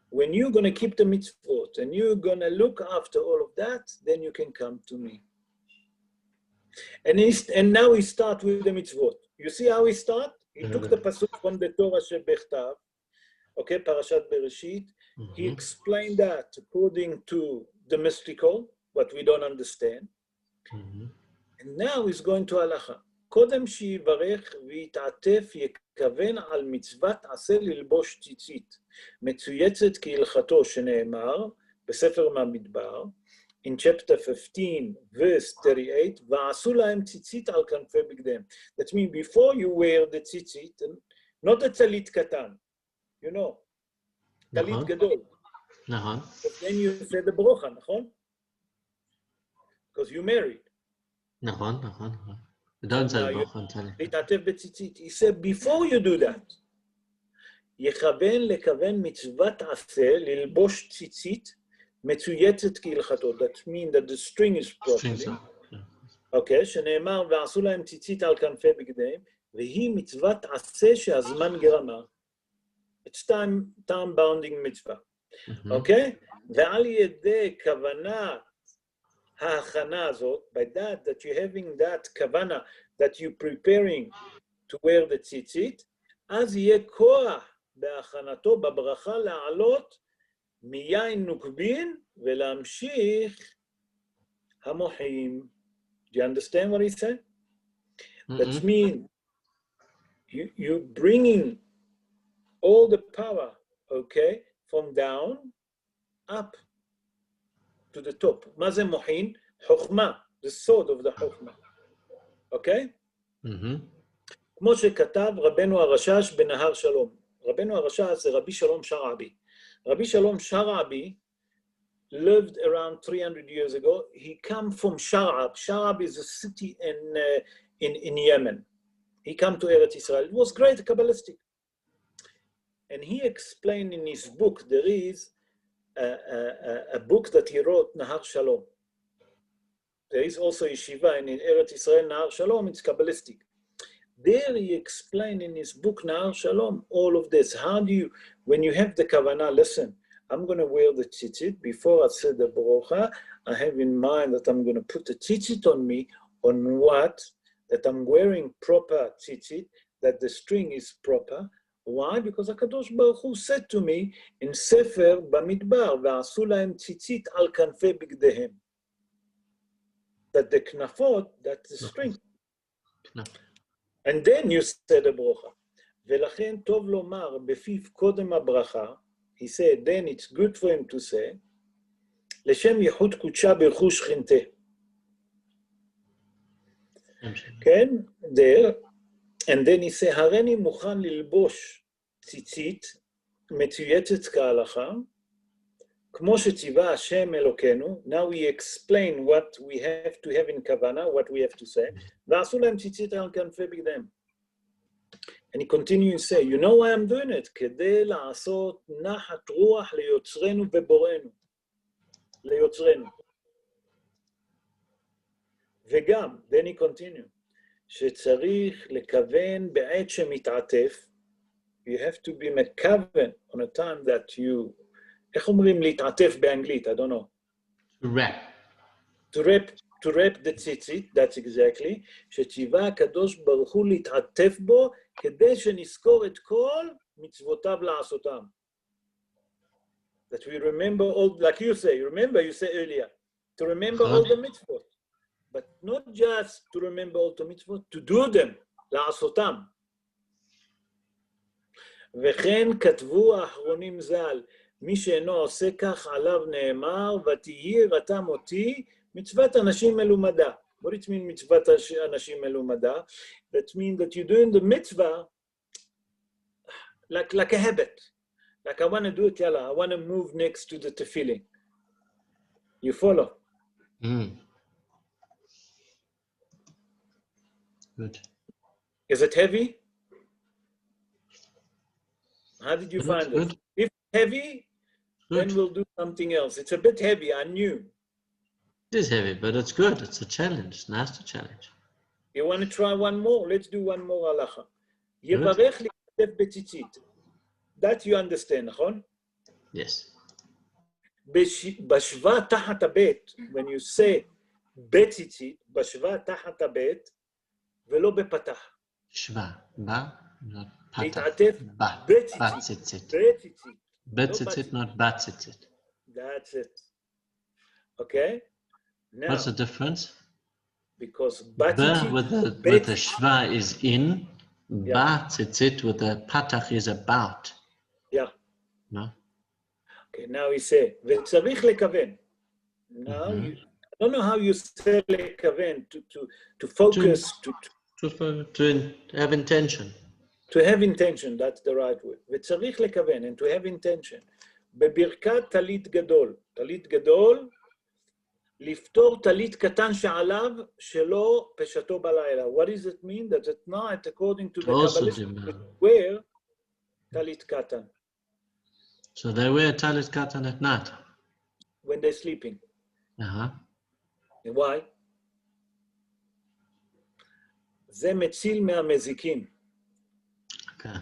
When you're going to keep the mitzvot and you're going to look after all of that, then you can come to me. And now we start with the mitzvot. You see how we start? He took the pasuk from the Torah Shebechtav, okay, Parashat Bereshit. He explained that according to the mystical, what we don't understand. And now he's going to halacha. קודם שיברך ויתעטף יכוון על מצוות עשה ללבוש ציצית, מצויצת כהלכתו שנאמר בספר מהמדבר, in chapter 15, verse 38, ועשו להם ציצית על כנפי בגדיהם. That means before you wear the ציצית, not a טלית קטן, you know, טלית גדול. נכון. Then you say the ברוכה, נכון? Because you married. נכון, נכון, נכון. Don't say ברכה, להתעטף בציצית. He said, before you do that, יכוון לכוון מצוות עשה ללבוש ציצית מצויצת כהלכתו. That means that the string is properly. Okay, שנאמר, ועשו להם ציצית על כנפי בגדיהם, והיא מצוות עשה שהזמן גרמה. It's time bounding מצווה. Okay? ועל ידי כוונה ההכנה הזאת, by that you're having that כוונה, that you're preparing to wear the ציצית, אז יהיה כוח בהכנתו בברכה לעלות מיין נוקבין ולהמשיך המוחים. Do you understand what he said? That means you're bringing all the power, okay, from down up to the top. מה זה מוחין? חוכמה, the sword of the חוכמה. Okay? כמו שכתב רבנו הרשש בנהר שלום. רבנו הרשע זה רבי שלום שרעבי. Rabbi Shalom Sharabi lived around 300 years ago. He came from Sharab. Sharab is a city in Yemen. He came to Eretz Israel. It was great Kabbalistic. And he explained in his book, there is a book that he wrote, Nahar Shalom. There is also yeshiva in Eretz Israel, Nahar Shalom, it's Kabbalistic. There he explained in his book, Nahar Shalom, all of this. How do you, when you have the kavanah, listen, I'm going to wear the tzitzit. Before I say the brocha, I have in mind that I'm going to put the tzitzit on me, on what? That I'm wearing proper tzitzit, that the string is proper. Why? Because HaKadosh Baruch Hu said to me in Sefer Bamidbar, V'asu lahem tzitzit al kanfei bigdehem. That the knafot, that's the string. And then you say the brocha. ולכן טוב לומר בפיו קודם הברכה, he said, then it's good for him to say, לשם ייחוד קודשה ברכו שכינתה. כן, there, and then he said, הריני מוכן ללבוש ציצית מצויצת כהלכה, כמו שציווה השם אלוקינו. Now we explain what we have to have in כוונה, what we have to say, ועשו להם ציצית על כנפי בגדיהם. And he continues to say, you know why I'm doing it? כדי לעשות נחת רוח ליוצרנו ובוראנו. ליוצרנו. וגם, then he continues, שצריך לכוון בעת שמתעטף, you have to be מכוון on a time that you, איך אומרים להתעטף באנגלית? I don't know. To wrap. To wrap the tzitzit, that's exactly, שציווה הקדוש ברוך הוא להתעטף בו, כדי שנזכור את כל מצוותיו לעשותם. That we remember all, like you say, remember you said earlier, to remember all the mitzvot. But not just to remember all the mitzvot, to do them, לעשותם. וכן כתבו האחרונים ז"ל, מי שאינו עושה כך עליו נאמר, ותהי יראתם אותי, מצוות אנשים מלומדה. What it mean, מצוות אנשים מלומדה? That means that you're doing the mitzvah like a habit. Like I want to do it, yalla, I want to move next to the tefillin. You follow? Mm. Good. Is it heavy? How did you find it? If heavy, then we'll do something else. It's a bit heavy, I knew. It is heavy, but it's good. It's a challenge. It's nice to challenge. You want to try one more? Let's do one more halacha. יברך להשתתף בציצית. That you understand, נכון? Yes. בשווה תחת הבית, when you say בציצית, בשווה תחת הבית, ולא בפתח. שווה, בה, not פתח. להתעטף בציצית. בציצית. בציצית, not בציצית. That's it. Okay? Now, what's the difference? Because Ba with the shva is in, ba tzitzit with the patach is about. Yeah. No? Okay, now he say, וצריך לכוון. Now, I don't know how you say לכוון, to focus, to have intention. To have intention, that's the right word. וצריך לכוון, and to have intention. בברכת טלית גדול. טלית גדול, לפתור טלית קטן שעליו שלא פשטו בלילה. What does it mean? That at night, according to the Kabbalah, wear טלית קטן. So they wear talit katan at night? When they're sleeping. And why? זה מציל מהמזיקים. Okay.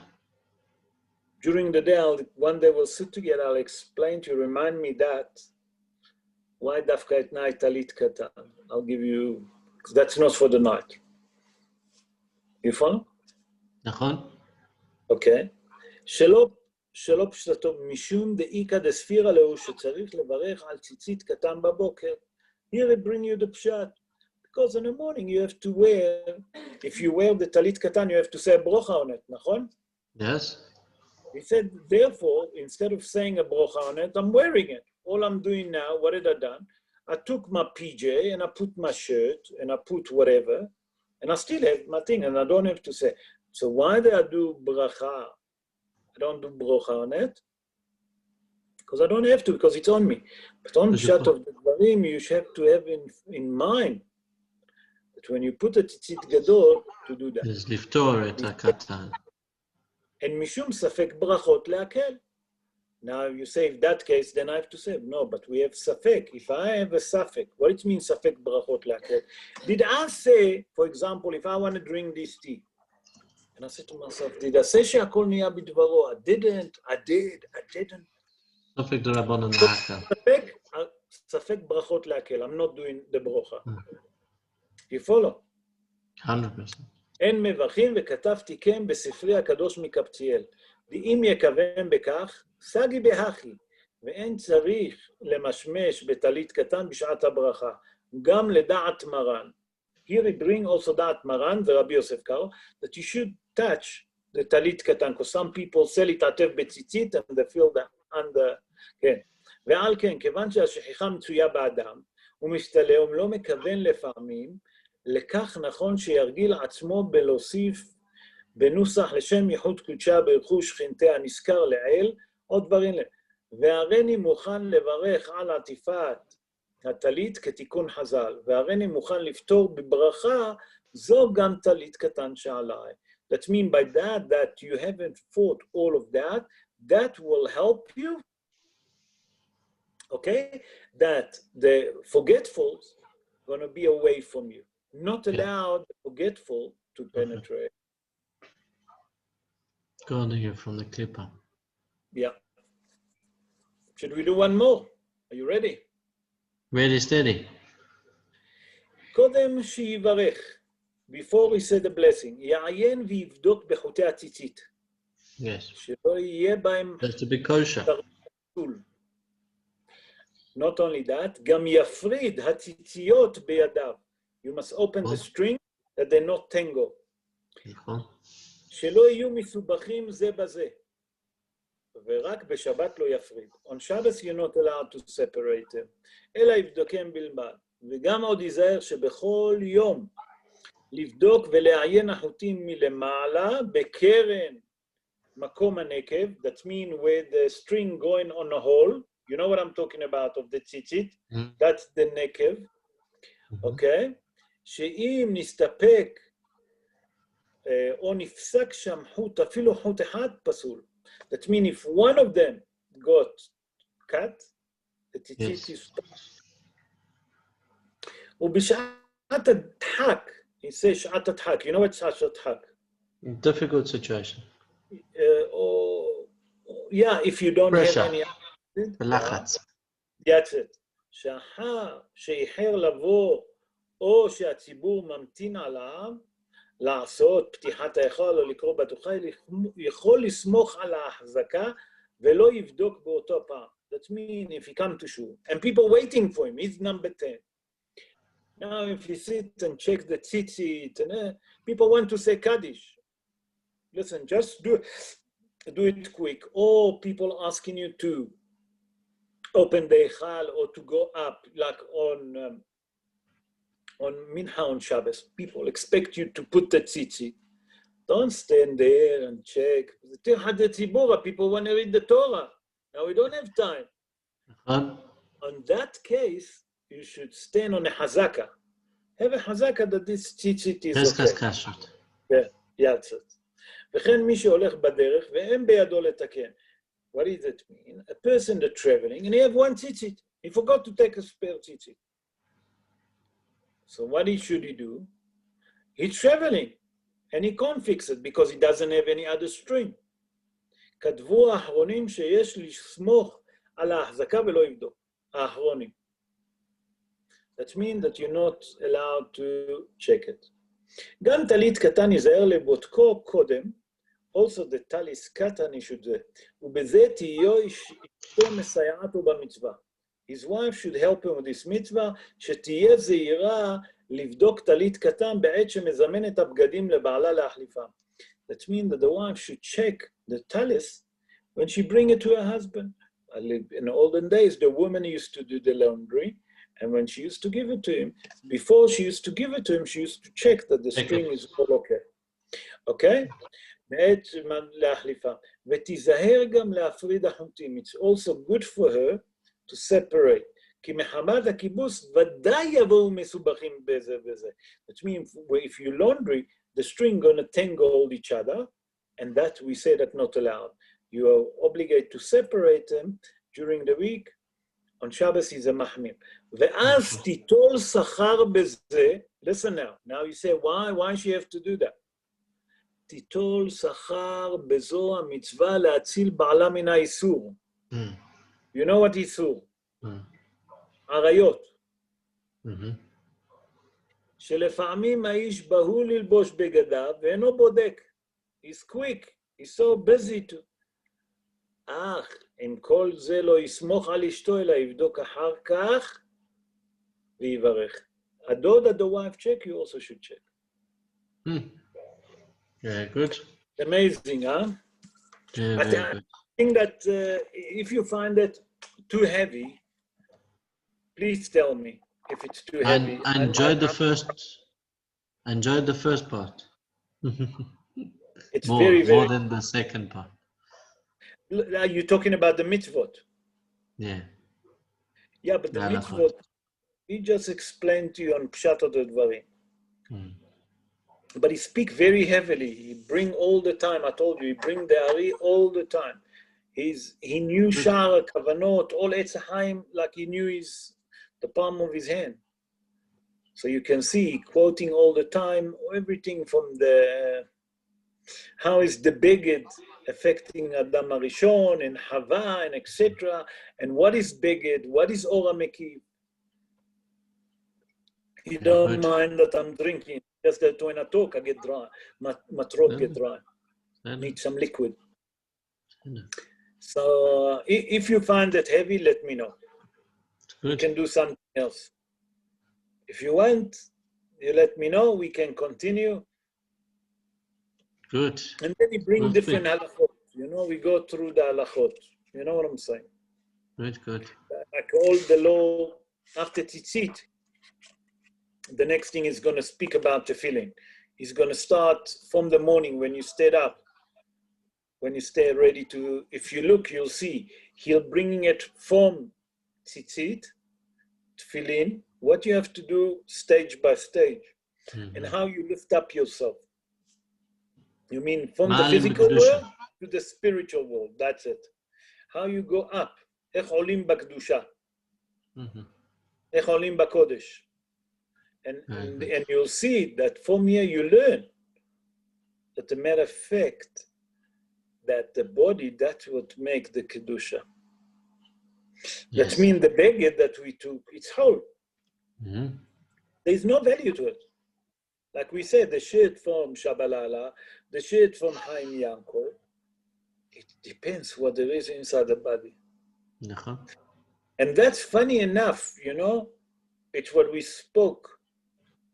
During the day, one day we'll sit together, I'll explain to you, remind me that. Why dafka at night talit katan? I'll give you, that's not for the night. You follow? Okay. שלא פשטתו משום דאיקה דספירה לאו שצריך לברך על ציצית קטן בבוקר. Here I bring you the pshat. Because in the morning you have to wear, if you wear the talit katan, you have to say a brocha on it, נכון? Yes. He said, therefore, instead of saying a brocha on it, I'm wearing it. All I'm doing now, what did I done? I took my PJ and I put my shirt and I put whatever, and I still have my thing and I don't have to say. So why did I do bracha I don't do brocha on it. Because I don't have to, because it's on me. But on Pshat of the Dvarim, you have to have in mind that when you put a tzitzit gadol, to do that. Is liftor et hakatan. And mishum safek brachot leakel. Now you say, in that case, then I have to say, no, but we have safek. If I have a safek, what it means safek brachot leakel? Did I say, for example, if I want to drink this tea, and I said to myself, did I say שהכל נהיה בדברו? I didn't, I did, I didn't. ספק דרבנן להקל. ספק ברכות להקל. I'm not doing the brocha. You follow? 100%. אין מברכים וכתבתי כן בספרי הקדוש מקפציאל. ואם יכוון בכך, סגי בהכי, ואין צריך למשמש בטלית קטן בשעת הברכה, גם לדעת מרן. Here we bring also דעת מרן ורבי יוסף קארו, that you should touch the טלית קטן, because some people sell it עטף בציצית and they feel that under, כן. ועל כן, כיוון שהשכיחה מצויה באדם, הוא משתלה, הוא לא מכוון לפעמים, לכך נכון שירגיל עצמו בלהוסיף בנוסח לשם ייחוד קודשה ברכו שכינתה הנזכר לעיל, עוד דברים לב. והריני מוכן לברך על עטיפת הטלית כתיקון חז"ל, והריני מוכן לפתור בברכה, זו גם טלית קטן שעליי. That means by that you haven't fought all of that, that will help you, okay? That the forgetfuls going to be away from you. Not allow the forgetful to penetrate. Guarding you from the clipper. Yeah. Should we do one more? Are you ready? Ready, steady. קודם שיברך, before he said the blessing, יעיין ויבדוק בחוטי הציצית. Yes. שלא יהיה בהם... That's to be kosher. Not only that, גם יפריד הציציות בידיו. You must open the string that they not tangle. שלא יהיו מסובכים זה בזה. ורק בשבת לא יפריד. On Shabbos you're not allowed to separate them. אלא יבדוקם בלבד. וגם עוד ייזהר שבכל יום לבדוק ולעיין החוטים מלמעלה בקרן מקום הנקב. That means with the string going on a hole. You know what I'm talking about of the tzitzit? That's the נקב. Okay? שאם נסתפק או נפסק שם חוט, אפילו חוט אחד פסול. That means if one of them got cut, the tzitzit is stopped. ובשעת הדחק, he says שעת הדחק, you know what's שעת הדחק? Difficult situation. Yeah, if you don't Pressure. have any... לחץ. That's it. שאיחר לבוא, או שהציבור ממתין עליו, לעשות פתיחת ההיכל או לקרוא בתוכה, יכול לסמוך על ההחזקה ולא יבדוק באותו פעם. That means if he come to shul, and people waiting for him, he's number 10. Now if he sit and check the tzitzit, and people want to say Kaddish. Listen, just do it quick. Or people asking you to open the Eichal or to go up, like on Mincha on Shabbos. People expect you to put the tzitzit. Don't stand there and check. People want to read the Torah. Now we don't have time. On that case, you should stand on a hazaka. Have a hazaka that this tzitzit is okay. Yeah, that's it. וכן מי שהולך בדרך ואין בידו לתקן. What does it mean? A person that's traveling and he have one tzitzit. He forgot to take a spare tzitzit. So what should he do? He's traveling and he can't fix it because he doesn't have any other string. כתבו האחרונים שיש לסמוך על ההחזקה ולא יבדוק. האחרונים. That means that you're not allowed to check it. גם טלית קטן ייזהר לבודקו קודם, also the talis קטן he should do, ובזה תהיה אשתו מסייעתו במצווה. His wife should help him with this mitzvah, שתהיה זהירה לבדוק טלית קטן בעת שמזמן את הבגדים לבעלה להחליפם. That means that the wife should check the talis when she bring it to her husband. In the olden days, the woman used to do the laundry, and when she used to give it to him, before she used to give it to him, she used to check that the string is all okay. Okay? ותיזהר גם להפריד החוטים. It's also good for her to separate. כי מחמת הכיבוס ודאי יבואו מסובכים בזה וזה. That means if you laundry, the string gonna tangle each other, and that we say that not allowed. You are obligated to separate them during the week. On Shabbos is a mahmir. ואז תיטול שכר בזה. Listen now you say, why she have to do that? תיטול שכר בזו המצווה להציל בעלה מן האיסור. You know what איסור? עריות. שלפעמים האיש בהול ללבוש בגדיו ואינו בודק. He's quick, he's so busy to... אך אם כל זה לא יסמוך על אשתו אלא יבדוק אחר כך ויברך. הדוד, the wife check, you also should check. Yeah, good. Amazing, huh? Yeah, I think that if you find it too heavy, please tell me if it's too heavy. I enjoyed the first part. It's more very than the second part. You're talking about the mitzvot. Yeah. Yeah, but the mitzvot, he just explained to you on Pshat Dvarim. But he speak very heavily. He bring all the time. I told you, he bring the Ari all the time. He knew Shara, Kavanot, all Etz Chaim, like he knew the palm of his hand. So you can see, quoting all the time, everything from how is the beged affecting Adam Arishon and Hava and etc. And what is beged? What is Ora Mekiv? You don't mind that I'm drinking. Just that when I talk, I get dry. My throat get dry. Need some liquid. So if you find it heavy, let me know. We can do something else. If you want, you let me know. We can continue. Good. And then you bring different halachot. You know, we go through the halachot. You know what I'm saying? Good. Like all the law after tzitzit. The next thing is going to speak about tefillin. He's going to start from the morning when you stayed up, when you stay ready to, if you look, you'll see, he'll bringing it from tzitzit, tefillin, what you have to do stage by stage, and how you lift up yourself. You mean from the physical world to the spiritual world, that's it. How you go up, איך עולים בקדושה, איך עולים בקודש. And you'll see that from here you learn that the matter of fact that the body, that's what makes the Kedusha. Yes. That means the beged that we took, it's whole. There's no value to it. Like we said, the shirt from Shabalala, the shirt from Chayim Yankov, it depends what there is inside the body. And that's funny enough, you know, it's what we spoke.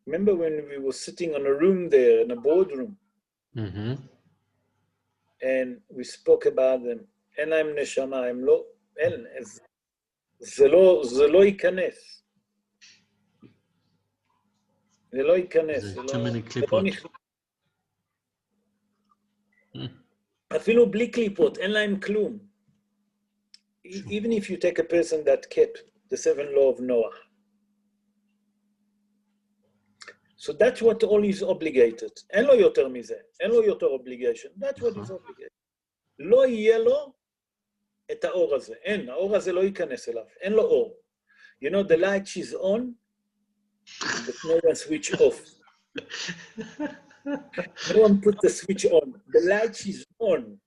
Remember when we were sitting on a room there, in a boardroom, and we spoke about them. אין להם נשמה, הם לא, אין, זה לא ייכנס. זה לא ייכנס. זה לא נכנס. אפילו בלי קליפות, אין להם כלום. Even if you take a person that kept the 7 laws of Noah. So that's what all is obligated. אין לו יותר מזה, אין לו יותר obligation. That's what is obligated. לא יהיה לו את האור הזה. אין, האור הזה לא ייכנס אליו. אין לו אור. You know, the light she's on, but no one switch off. No one put the switch on. The light she's on.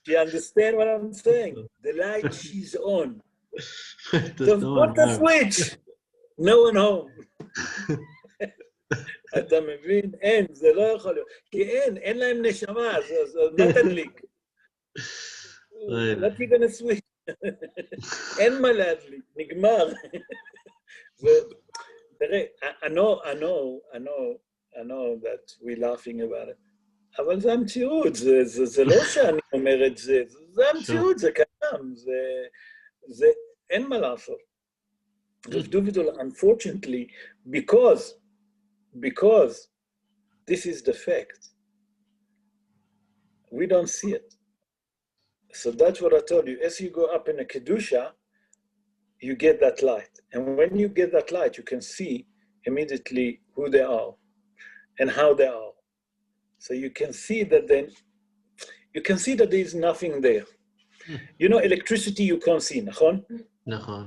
Do you understand what I'm saying? The light she's on. So put the switch. No one home. אתה מבין? אין, זה לא יכול להיות. כי אין להם נשמה, אז מה תדליק? What you gonna switch? אין מה להדליק, נגמר. תראה, I know that we're laughing about it. אבל זה המציאות, זה לא שאני אומר את זה, זה המציאות, זה קיים, זה אין מה לעשות. Unfortunately, because this is the fact. We don't see it. So that's what I told you. As you go up in a Kedusha, you get that light. And when you get that light, you can see immediately who they are and how they are. So you can see that then, you can see that there is nothing there. You know, electricity you can't see, nachon? Nachon.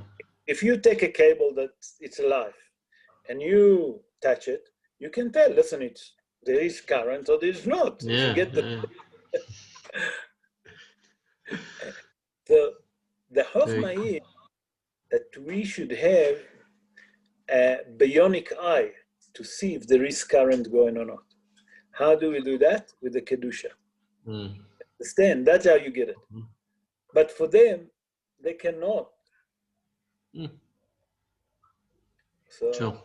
If you take a cable that it's alive and you touch it, you can tell, listen, there is current or there is not. Yeah, If you get the chokhmah is that we should have a bionic eye to see if there is current going or not. How do we do that? With the Kedusha. Understand? That's how you get it. But for them, they cannot. So sure.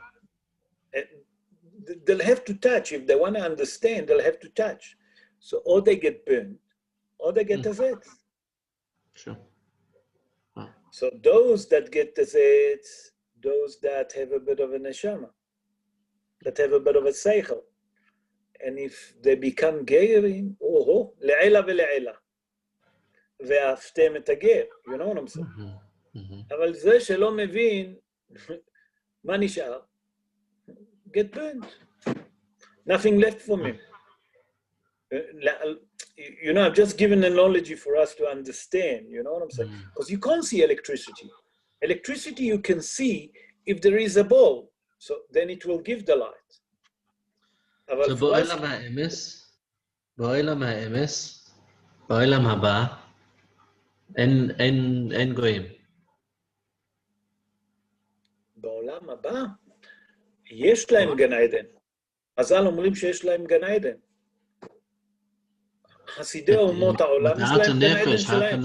They'll have to touch. If they want to understand, they'll have to touch. So or they get burned, or they get tazets. Sure. Wow. So those that get tazets, those that have a bit of a neshama, that have a bit of a seichel, and if they become geirim, le'ela ve'le'ela, ואהבתם את הגר, you know what I'm saying? אבל זה שלא מבין, מה נשאר? Get burned. Nothing left for me. You know, I've just given an analogy for us to understand, you know what I'm saying? Because you can't see electricity. Electricity you can see if there is a ball, so then it will give the light. So בעולם האמס, בעולם הבא, אין גויים. בעולם הבא, יש להם גן עדן. חז"ל אומרים שיש להם גן עדן. חסידי אומות העולם, יש להם גן עדן שלהם.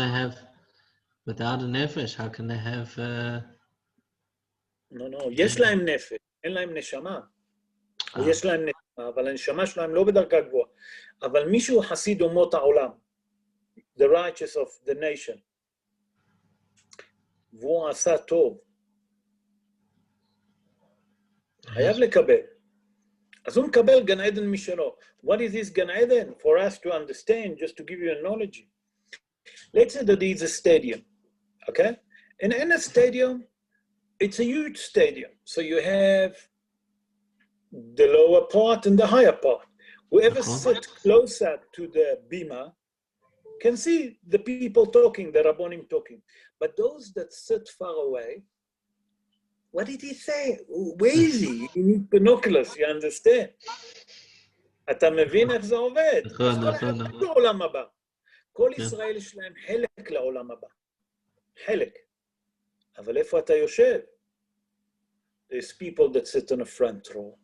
Without a nefesh, how can they have... No, יש להם נפש, אין להם נשמה. יש להם נשמה, אבל הנשמה שלהם לא בדרגה גבוהה. אבל מישהו חסיד אומות העולם, the righteous of the nation, והוא עשה טוב, חייב לקבל. אז הוא מקבל גן עדן משלו. What is this גן עדן? For us to understand, just to give you a knowledge. Let's say that it's a stadium, okay? And in a stadium, it's a huge stadium. So you have the lower part and the higher part. Whoever sits closer to the bima can see the people talking, the Rabbonim talking. But those that sit far away, what did he say? Where is he? You need binoculars, you understand? אתה מבין איך זה עובד? אז כל אחד לעולם הבא. כל ישראל יש להם חלק לעולם הבא. חלק. אבל איפה אתה יושב? There's people that sit on the front row.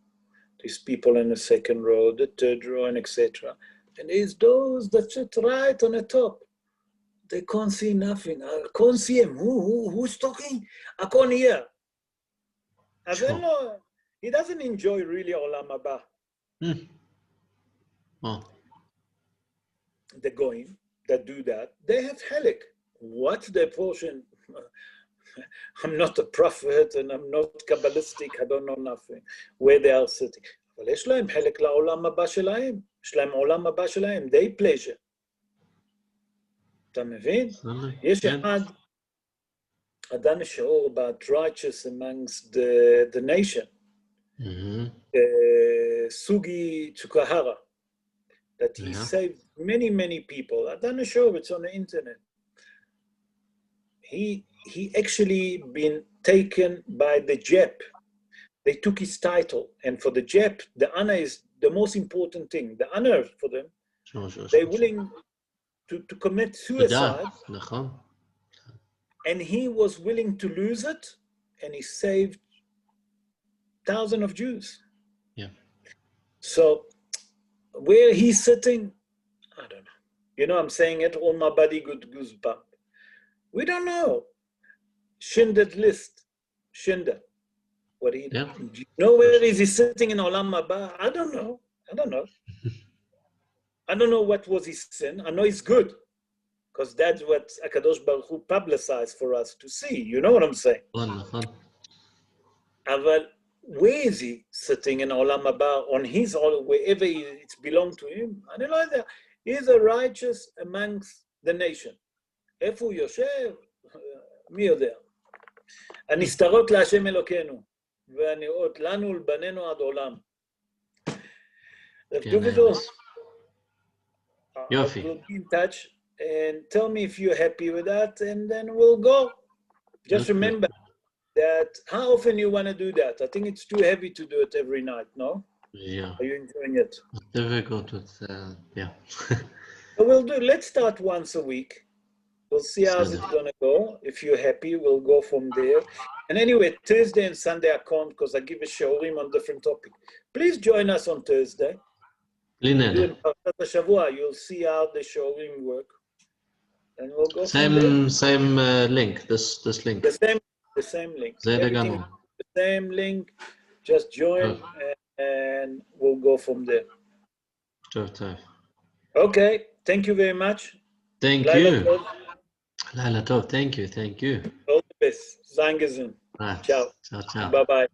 There's people in the second row, the third row, and etc. And there's those that sit right on the top. They can't see nothing. I can't see him. Who's talking? I can't hear. I don't know. He doesn't enjoy really Olam Haba. The goyim that do that, they have halak. What's their portion? I'm not a prophet and I'm not Kabbalistic, I don't know nothing, where they are sitting. אבל יש להם חלק לעולם הבא שלהם, יש להם עולם הבא שלהם, they pleasure. אתה מבין? יש אחד, אדם שיעור about righteous amongst the nation, Sugi Tsukahara, that he saved many people. אדם שיעור, it's on the internet. He actually been taken by the Jep. They took his title, and for the Jep, the honor is the most important thing. The honor for them, they're willing to commit suicide, and he was willing to lose it, and he saved thousands of Jews. Yeah. So where he's sitting, I don't know. You know, I'm saying it, all my body good goosebump. We don't know. Shinder's list. Shinder. What he do you know where is he sitting in Olam Haba? I don't know. I don't know what was his sin. I know he's good. Because that's what Akadosh Baruch Hu publicized for us to see. You know what I'm saying? But where is he sitting in Olam Haba? On his, wherever it's belonged to him? I don't know. He is a righteous amongst the nation. איפה הוא יושב? מי יודע? הנסתרות להשם אלוקינו, והנראות לנו ולבנינו עד עולם. Yofi. We'll be in touch and tell me if you're happy with that, and then we'll go. Just remember that how often you want to do that. I think it's too heavy to do it every night, no? Yeah. Are you enjoying it? It's difficult with, yeah. So let's start once a week. We'll see how's it going to go. If you're happy, we'll go from there. And anyway, Thursday and Sunday I can't because I give a shiurim on different topic. Please join us on Thursday. You'll see how the shiurim work. And we'll go from there. Same link, this link. The same link. Everything, the same link. Just join and we'll go from there. Okay. Thank you very much. Thank you. Laila Tov, thank you. All the best. Sein gesund. Right. Ciao. Ciao. Bye-bye.